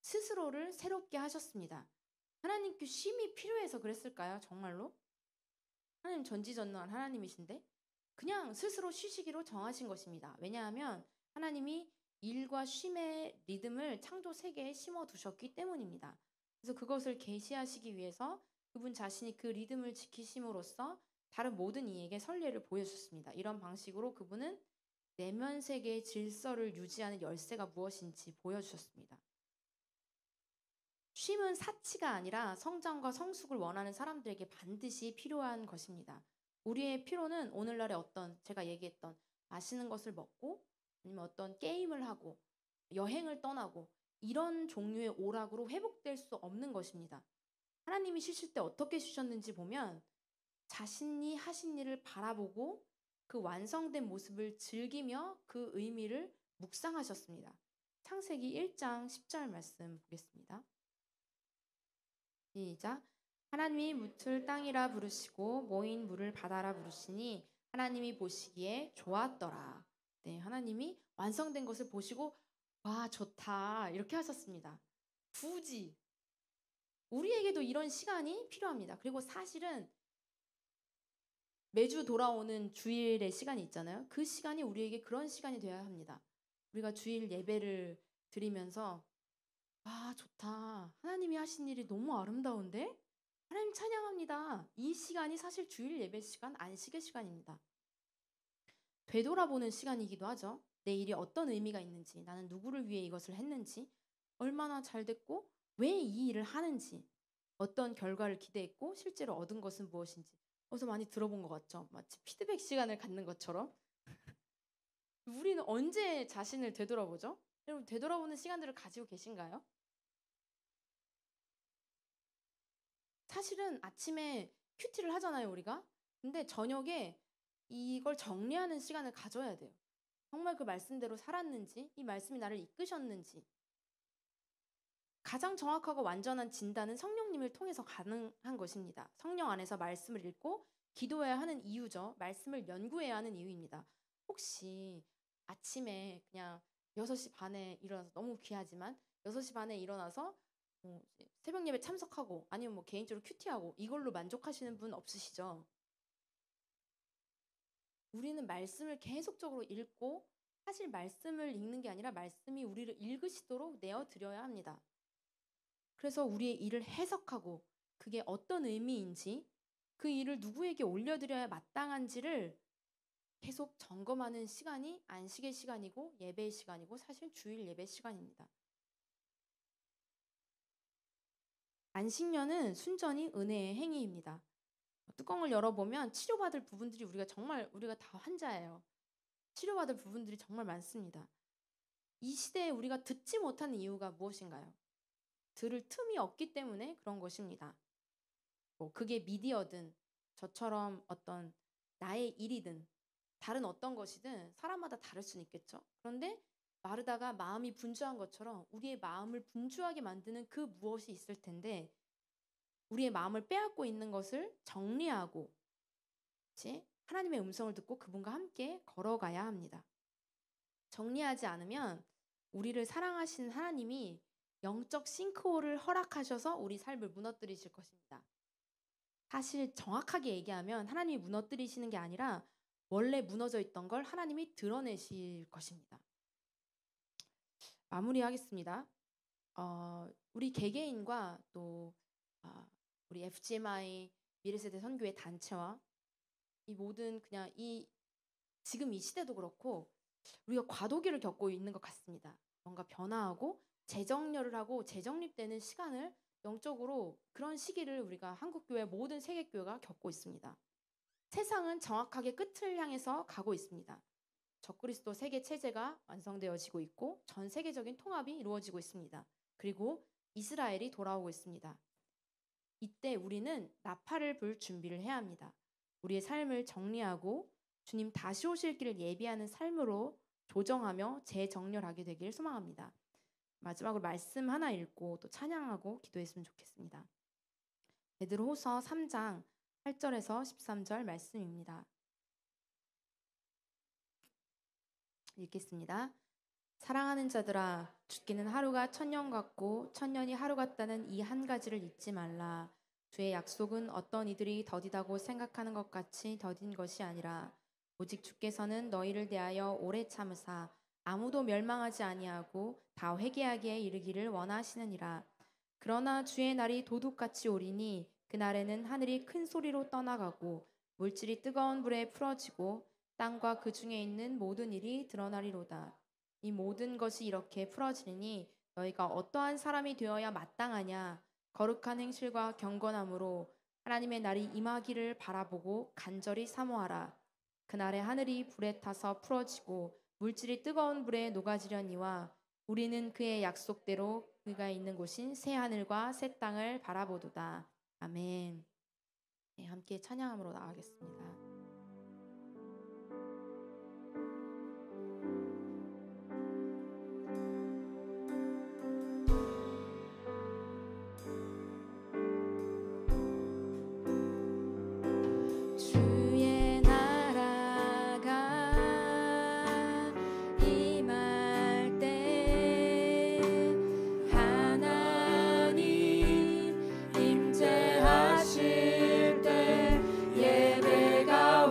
스스로를 새롭게 하셨습니다. 하나님께 쉼이 필요해서 그랬을까요? 정말로? 하나님 전지전능한 하나님이신데 그냥 스스로 쉬시기로 정하신 것입니다. 왜냐하면 하나님이 일과 쉼의 리듬을 창조 세계에 심어 두셨기 때문입니다. 그래서 그것을 계시하시기 위해서 그분 자신이 그 리듬을 지키심으로써 다른 모든 이에게 선례를 보여주셨습니다. 이런 방식으로 그분은 내면 세계의 질서를 유지하는 열쇠가 무엇인지 보여주셨습니다. 쉼은 사치가 아니라 성장과 성숙을 원하는 사람들에게 반드시 필요한 것입니다. 우리의 피로는 오늘날의 어떤 제가 얘기했던 맛있는 것을 먹고 아니면 어떤 게임을 하고 여행을 떠나고 이런 종류의 오락으로 회복될 수 없는 것입니다. 하나님이 쉬실 때 어떻게 쉬셨는지 보면 자신이 하신 일을 바라보고 그 완성된 모습을 즐기며 그 의미를 묵상하셨습니다. 창세기 1장 10절 말씀 보겠습니다. 시작. 하나님이 묻을 땅이라 부르시고 모인 물을 바다라 부르시니 하나님이 보시기에 좋았더라. 네, 하나님이 완성된 것을 보시고 와 좋다 이렇게 하셨습니다. 굳이 우리에게도 이런 시간이 필요합니다. 그리고 사실은 매주 돌아오는 주일의 시간이 있잖아요. 그 시간이 우리에게 그런 시간이 되어야 합니다. 우리가 주일 예배를 드리면서 좋다. 하나님이 하신 일이 너무 아름다운데? 하나님 찬양합니다. 이 시간이 사실 주일 예배 시간, 안식의 시간입니다. 되돌아보는 시간이기도 하죠. 내 일이 어떤 의미가 있는지, 나는 누구를 위해 이것을 했는지, 얼마나 잘 됐고, 왜 이 일을 하는지, 어떤 결과를 기대했고, 실제로 얻은 것은 무엇인지. 어디서 많이 들어본 것 같죠? 마치 피드백 시간을 갖는 것처럼. 우리는 언제 자신을 되돌아보죠? 여러분, 되돌아보는 시간들을 가지고 계신가요? 사실은 아침에 큐티를 하잖아요, 우리가. 근데 저녁에 이걸 정리하는 시간을 가져야 돼요. 정말 그 말씀대로 살았는지, 이 말씀이 나를 이끄셨는지. 가장 정확하고 완전한 진단은 성령님을 통해서 가능한 것입니다. 성령 안에서 말씀을 읽고 기도해야 하는 이유죠. 말씀을 연구해야 하는 이유입니다. 혹시 아침에 그냥 6시 반에 일어나서 너무 귀하지만 6시 반에 일어나서 새벽 예배 참석하고 아니면 뭐 개인적으로 큐티하고 이걸로 만족하시는 분 없으시죠? 우리는 말씀을 계속적으로 읽고 사실 말씀을 읽는 게 아니라 말씀이 우리를 읽으시도록 내어드려야 합니다. 그래서 우리의 일을 해석하고 그게 어떤 의미인지 그 일을 누구에게 올려드려야 마땅한지를 계속 점검하는 시간이 안식의 시간이고 예배의 시간이고 사실 주일 예배 시간입니다. 안식년은 순전히 은혜의 행위입니다. 뚜껑을 열어보면 치료받을 부분들이 우리가 다 환자예요. 치료받을 부분들이 정말 많습니다. 이 시대에 우리가 듣지 못하는 이유가 무엇인가요? 들을 틈이 없기 때문에 그런 것입니다. 뭐 그게 미디어든 저처럼 어떤 나의 일이든 다른 어떤 것이든 사람마다 다를 수는 있겠죠. 그런데 마르다가 마음이 분주한 것처럼 우리의 마음을 분주하게 만드는 그 무엇이 있을 텐데 우리의 마음을 빼앗고 있는 것을 정리하고 그치? 하나님의 음성을 듣고 그분과 함께 걸어가야 합니다. 정리하지 않으면 우리를 사랑하시는 하나님이 영적 싱크홀을 허락하셔서 우리 삶을 무너뜨리실 것입니다. 사실 정확하게 얘기하면 하나님이 무너뜨리시는 게 아니라 원래 무너져 있던 걸 하나님이 드러내실 것입니다. 마무리하겠습니다. 우리 개개인과 또 우리 FGMI 미래세대 선교회 단체와 이 모든 그냥 지금 이 시대도 그렇고 우리가 과도기를 겪고 있는 것 같습니다. 뭔가 변화하고 재정렬을 하고 재정립되는 시간을 영적으로 그런 시기를 우리가 한국교회 모든 세계교회가 겪고 있습니다. 세상은 정확하게 끝을 향해서 가고 있습니다. 적그리스도 세계 체제가 완성되어지고 있고 전 세계적인 통합이 이루어지고 있습니다. 그리고 이스라엘이 돌아오고 있습니다. 이때 우리는 나팔을 불 준비를 해야 합니다. 우리의 삶을 정리하고 주님 다시 오실 길을 예비하는 삶으로 조정하며 재정렬하게 되길 소망합니다. 마지막으로 말씀 하나 읽고 또 찬양하고 기도했으면 좋겠습니다. 베드로후서 3장 8절에서 13절 말씀입니다. 읽겠습니다. 사랑하는 자들아, 죽기는 하루가 천년 같고 천년이 하루 같다는 이 한 가지를 잊지 말라. 주의 약속은 어떤 이들이 더디다고 생각하는 것 같이 더딘 것이 아니라 오직 주께서는 너희를 대하여 오래 참으사 아무도 멸망하지 아니하고 다 회개하기에 이르기를 원하시느니라. 그러나 주의 날이 도둑같이 오리니 그날에는 하늘이 큰 소리로 떠나가고 물질이 뜨거운 불에 풀어지고 땅과 그 중에 있는 모든 일이 드러나리로다. 이 모든 것이 이렇게 풀어지니 너희가 어떠한 사람이 되어야 마땅하냐? 거룩한 행실과 경건함으로 하나님의 날이 임하기를 바라보고 간절히 사모하라. 그날에 하늘이 불에 타서 풀어지고 물질이 뜨거운 불에 녹아지려니와 우리는 그의 약속대로 그가 있는 곳인 새 하늘과 새 땅을 바라보도다. 아멘. 네, 함께 찬양함으로 나가겠습니다. 예배가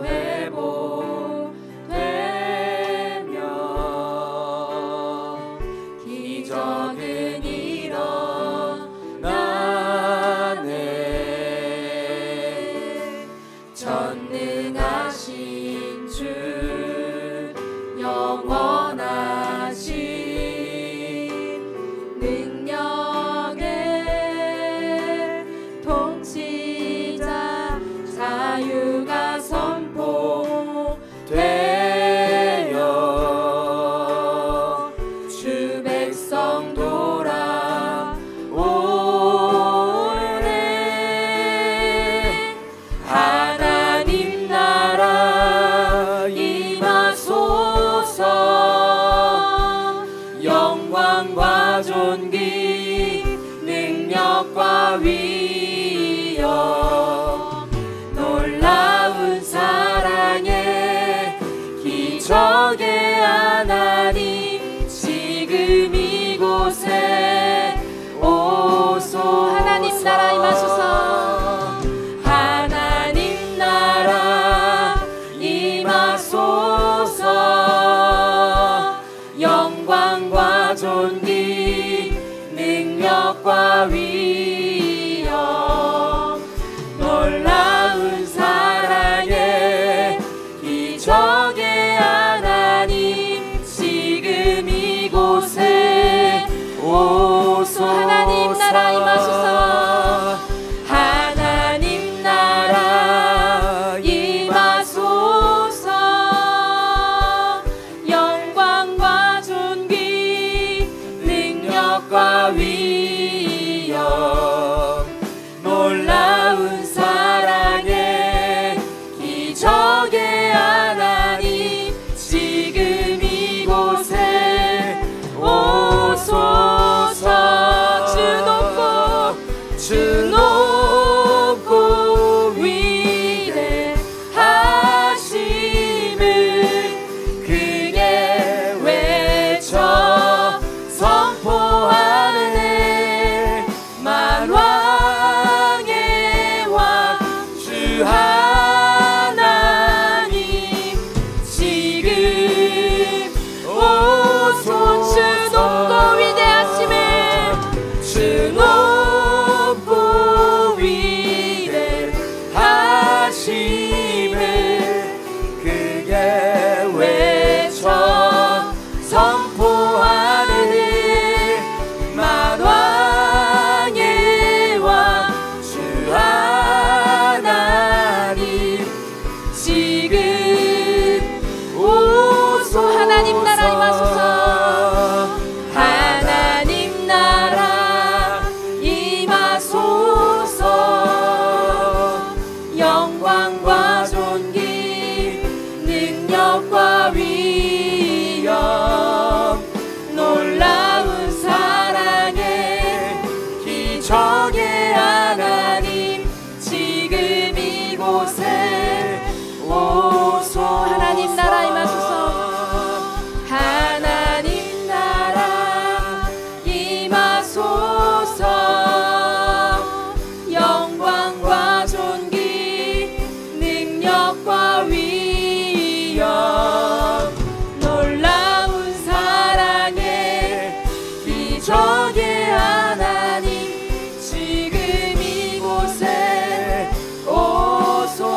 주 높고 위대하심을 크게 외쳐 선포하네. 만왕의 왕 주 하나님 지금 오소서. 주 높고 위대하심을 주 높고 위대하심을 크게 외쳐 선포하네. 만왕의 왕 주 하나님 지금 오소서. 하나님 나라 임하소서. 하나님 나라 임하소서. 영광과 존귀 능력과 위엄 놀라운 사랑의 기적의 하나님 지금 이곳에 오소. 하나님 나라 임하소서. 하나님 나라 임하소서. 영광과 존귀 능력과 위엄 놀라운 사랑의 기적의 하나님 지금 이곳에 오소서.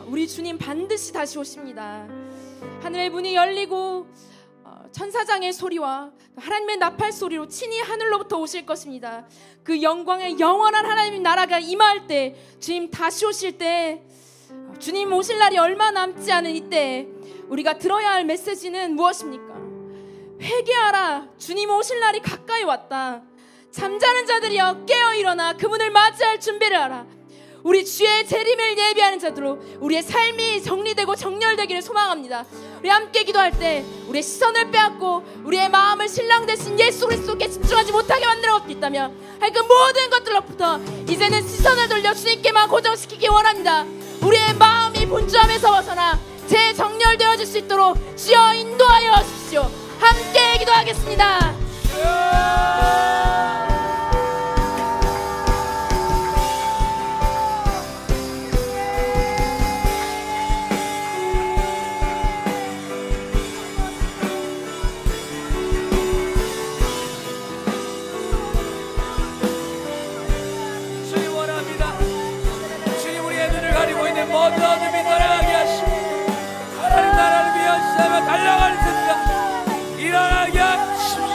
우리 주님 반드시 다시 오십니다. 하늘의 문이 열리고 천사장의 소리와 하나님의 나팔 소리로 친히 하늘로부터 오실 것입니다. 그 영광의 영원한 하나님 나라가 임할 때, 주님 다시 오실 때, 주님 오실 날이 얼마 남지 않은 이때 우리가 들어야 할 메시지는 무엇입니까? 회개하라, 주님 오실 날이 가까이 왔다. 잠자는 자들이여 깨어 일어나 그분을 맞이할 준비를 하라. 우리 주의 재림을 예비하는 자들로 우리의 삶이 정리되고 정렬되기를 소망합니다. 우리 함께 기도할 때 우리의 시선을 빼앗고 우리의 마음을 신랑 되신 예수 그리스도께 집중하지 못하게 만들어 수 있다면 그 모든 것들로부터 이제는 시선을 돌려 주님께만 고정시키기 원합니다. 우리의 마음이 분주함에서 벗어나 재정렬되어질 수 있도록 주여 인도하여 주십시오. 함께 기도하겠습니다. 모든 어둠이 떠나가게 하시고 하나님 나라를 위한 삶을 달려가는 순간 일어나게 하십시오.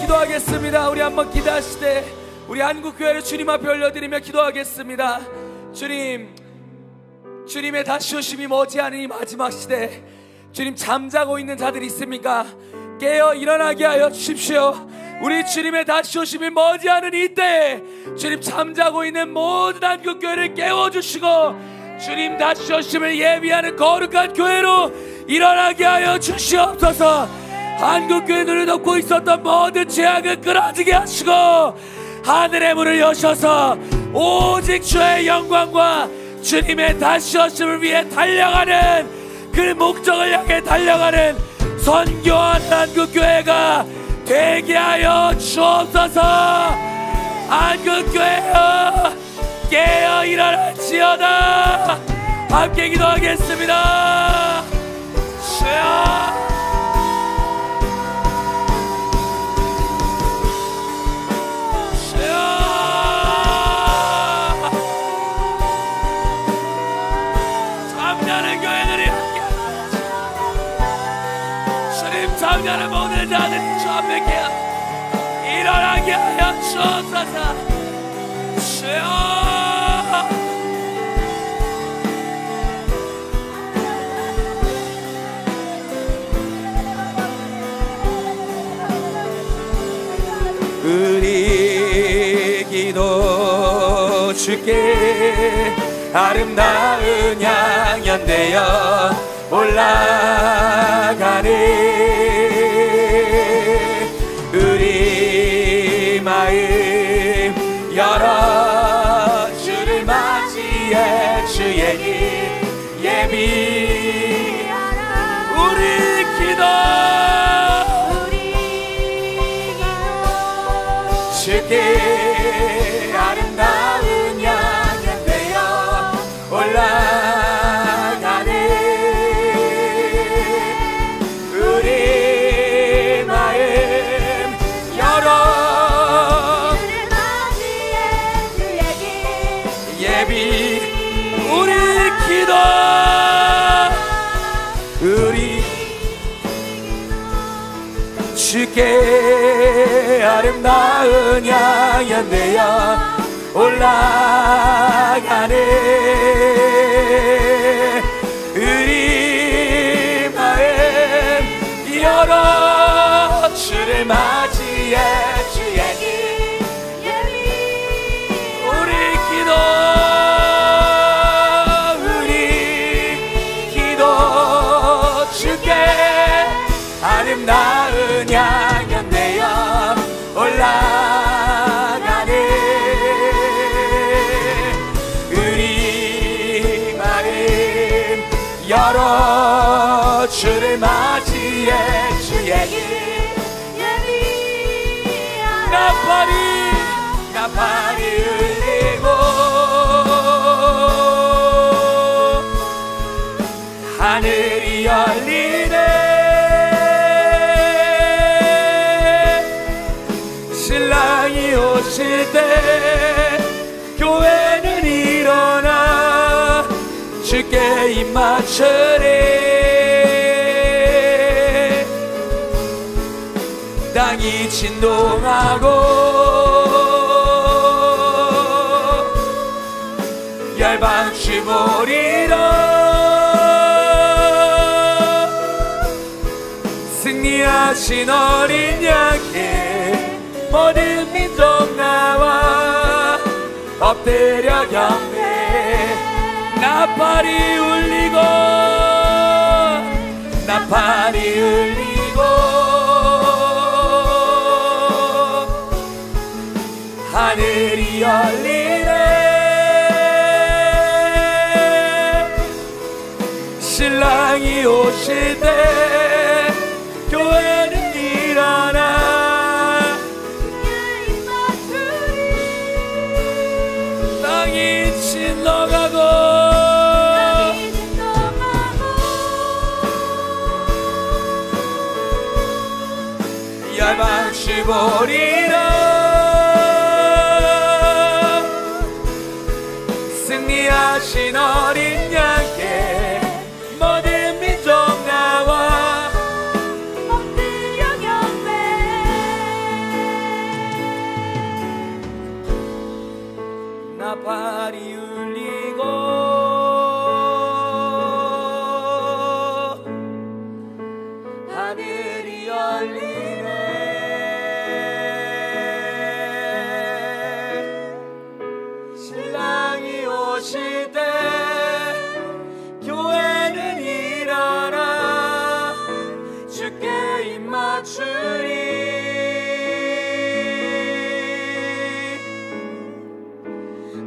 기도하겠습니다. 우리 한번 기도하실 때 우리 한국교회를 주님 앞에 올려드리며 기도하겠습니다. 주님, 주님의 다시 오심이 머지않은 이 마지막 시대, 주님 잠자고 있는 자들이 있습니까? 깨어 일어나게 하여 주십시오. 우리 주님의 다시 오심이 머지않은 이때에 주님 잠자고 있는 모든 한국교회를 깨워주시고 주님 다시 오심을 예비하는 거룩한 교회로 일어나게 하여 주시옵소서. 한국교회 눈을 덮고 있었던 모든 죄악을 끊어지게 하시고 하늘의 문을 여셔서 오직 주의 영광과 주님의 다시 오심을 위해 달려가는 그 목적을 향해 달려가는 선교한 한국교회가 되게 하여 주옵소서. 한국교회여 깨어 일어날지어다. 함께 기도하겠습니다. 주여, 잠자는 모든 자들이 주 앞에 깨어 일어나게 하여 주옵소서. 주여, 우리 기도 주께 아름다운 향연되어 올라가네. 우리 마음 열어 주를 맞이해 주의 길 예비하라. 우리 기도 주께 아름다운 향연되어 올라가네. 우리 마음 열어 주를 맞이해 주의 길 예비. 우리 기도 우리 주께 아름다운 향연되어 올라가네. 우리 마음 열어 주를 맞이해 주의 길 예비. 우리 기도 주께 아름다운 향연되어 올라가네. 우리 마음 열어 주를 맞이해 주의 길 예비하라. 나팔이 울리고 하늘이 열리네. 신랑이 오실 때 교회는 일어나 주께 입 맞추리. 땅이 진동하고 열방 주보리라. 승리하신 어린 양께 모든 민족 나와 엎드려 경배. 나팔이 울리고 하늘이 열리네. 신랑이 오실 때 교회는 일어나 땅이 진동하고 열방 주보리라. 승리하신 어린 양께 모든 민족 나와 엎드려 경배. 나팔이 울리고 하늘이 열리네. 신랑이 오실 때 교회는 일어나 주님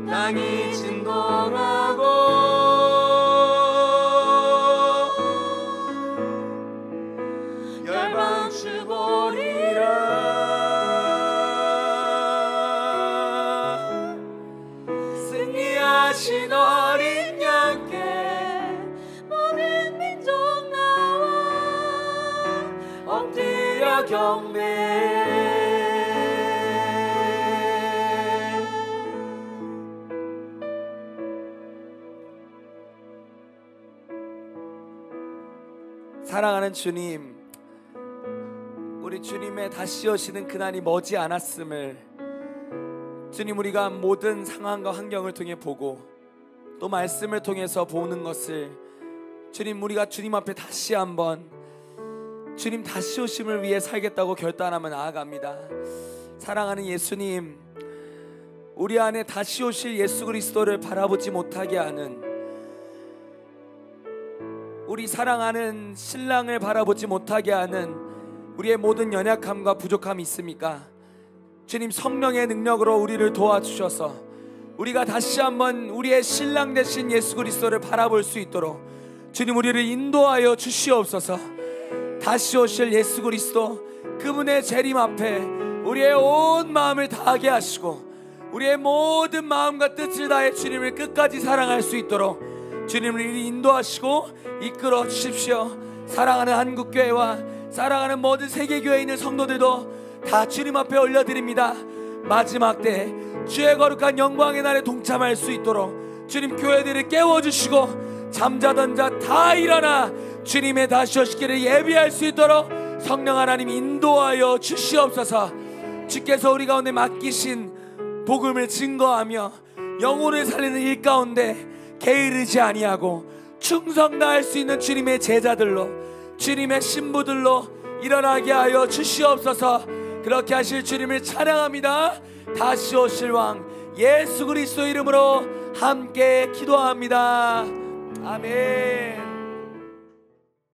땅이 진동하고 열방 죽으리라 승리하신 어린 양께 모든 민족 나와 엎드려 경배 사랑하는 주님, 우리 주님의 다시 오시는 그날이 머지 않았음을 주님 우리가 모든 상황과 환경을 통해 보고 또 말씀을 통해서 보는 것을 주님 우리가 주님 앞에 다시 한번 주님 다시 오심을 위해 살겠다고 결단하며 나아갑니다. 사랑하는 예수님, 우리 안에 다시 오실 예수 그리스도를 바라보지 못하게 하는, 우리 사랑하는 신랑을 바라보지 못하게 하는 우리의 모든 연약함과 부족함이 있습니까? 주님 성령의 능력으로 우리를 도와주셔서 우리가 다시 한번 우리의 신랑 되신 예수 그리스도를 바라볼 수 있도록 주님 우리를 인도하여 주시옵소서. 다시 오실 예수 그리스도 그분의 재림 앞에 우리의 온 마음을 다하게 하시고 우리의 모든 마음과 뜻을 다해 주님을 끝까지 사랑할 수 있도록 주님을 인도하시고 이끌어 주십시오. 사랑하는 한국교회와 사랑하는 모든 세계교회에 있는 성도들도 다 주님 앞에 올려드립니다. 마지막 때 주의 거룩한 영광의 날에 동참할 수 있도록 주님 교회들을 깨워주시고 잠자던 자 다 일어나 주님의 다시 오시기를 예비할 수 있도록 성령 하나님 인도하여 주시옵소서. 주께서 우리 가운데 맡기신 복음을 증거하며 영혼을 살리는 일 가운데 게으르지 아니하고 충성 다할 수 있는 주님의 제자들로 주님의 신부들로 일어나게 하여 주시옵소서. 그렇게 하실 주님을 찬양합니다. 다시 오실 왕 예수 그리스도 이름으로 함께 기도합니다. 아멘.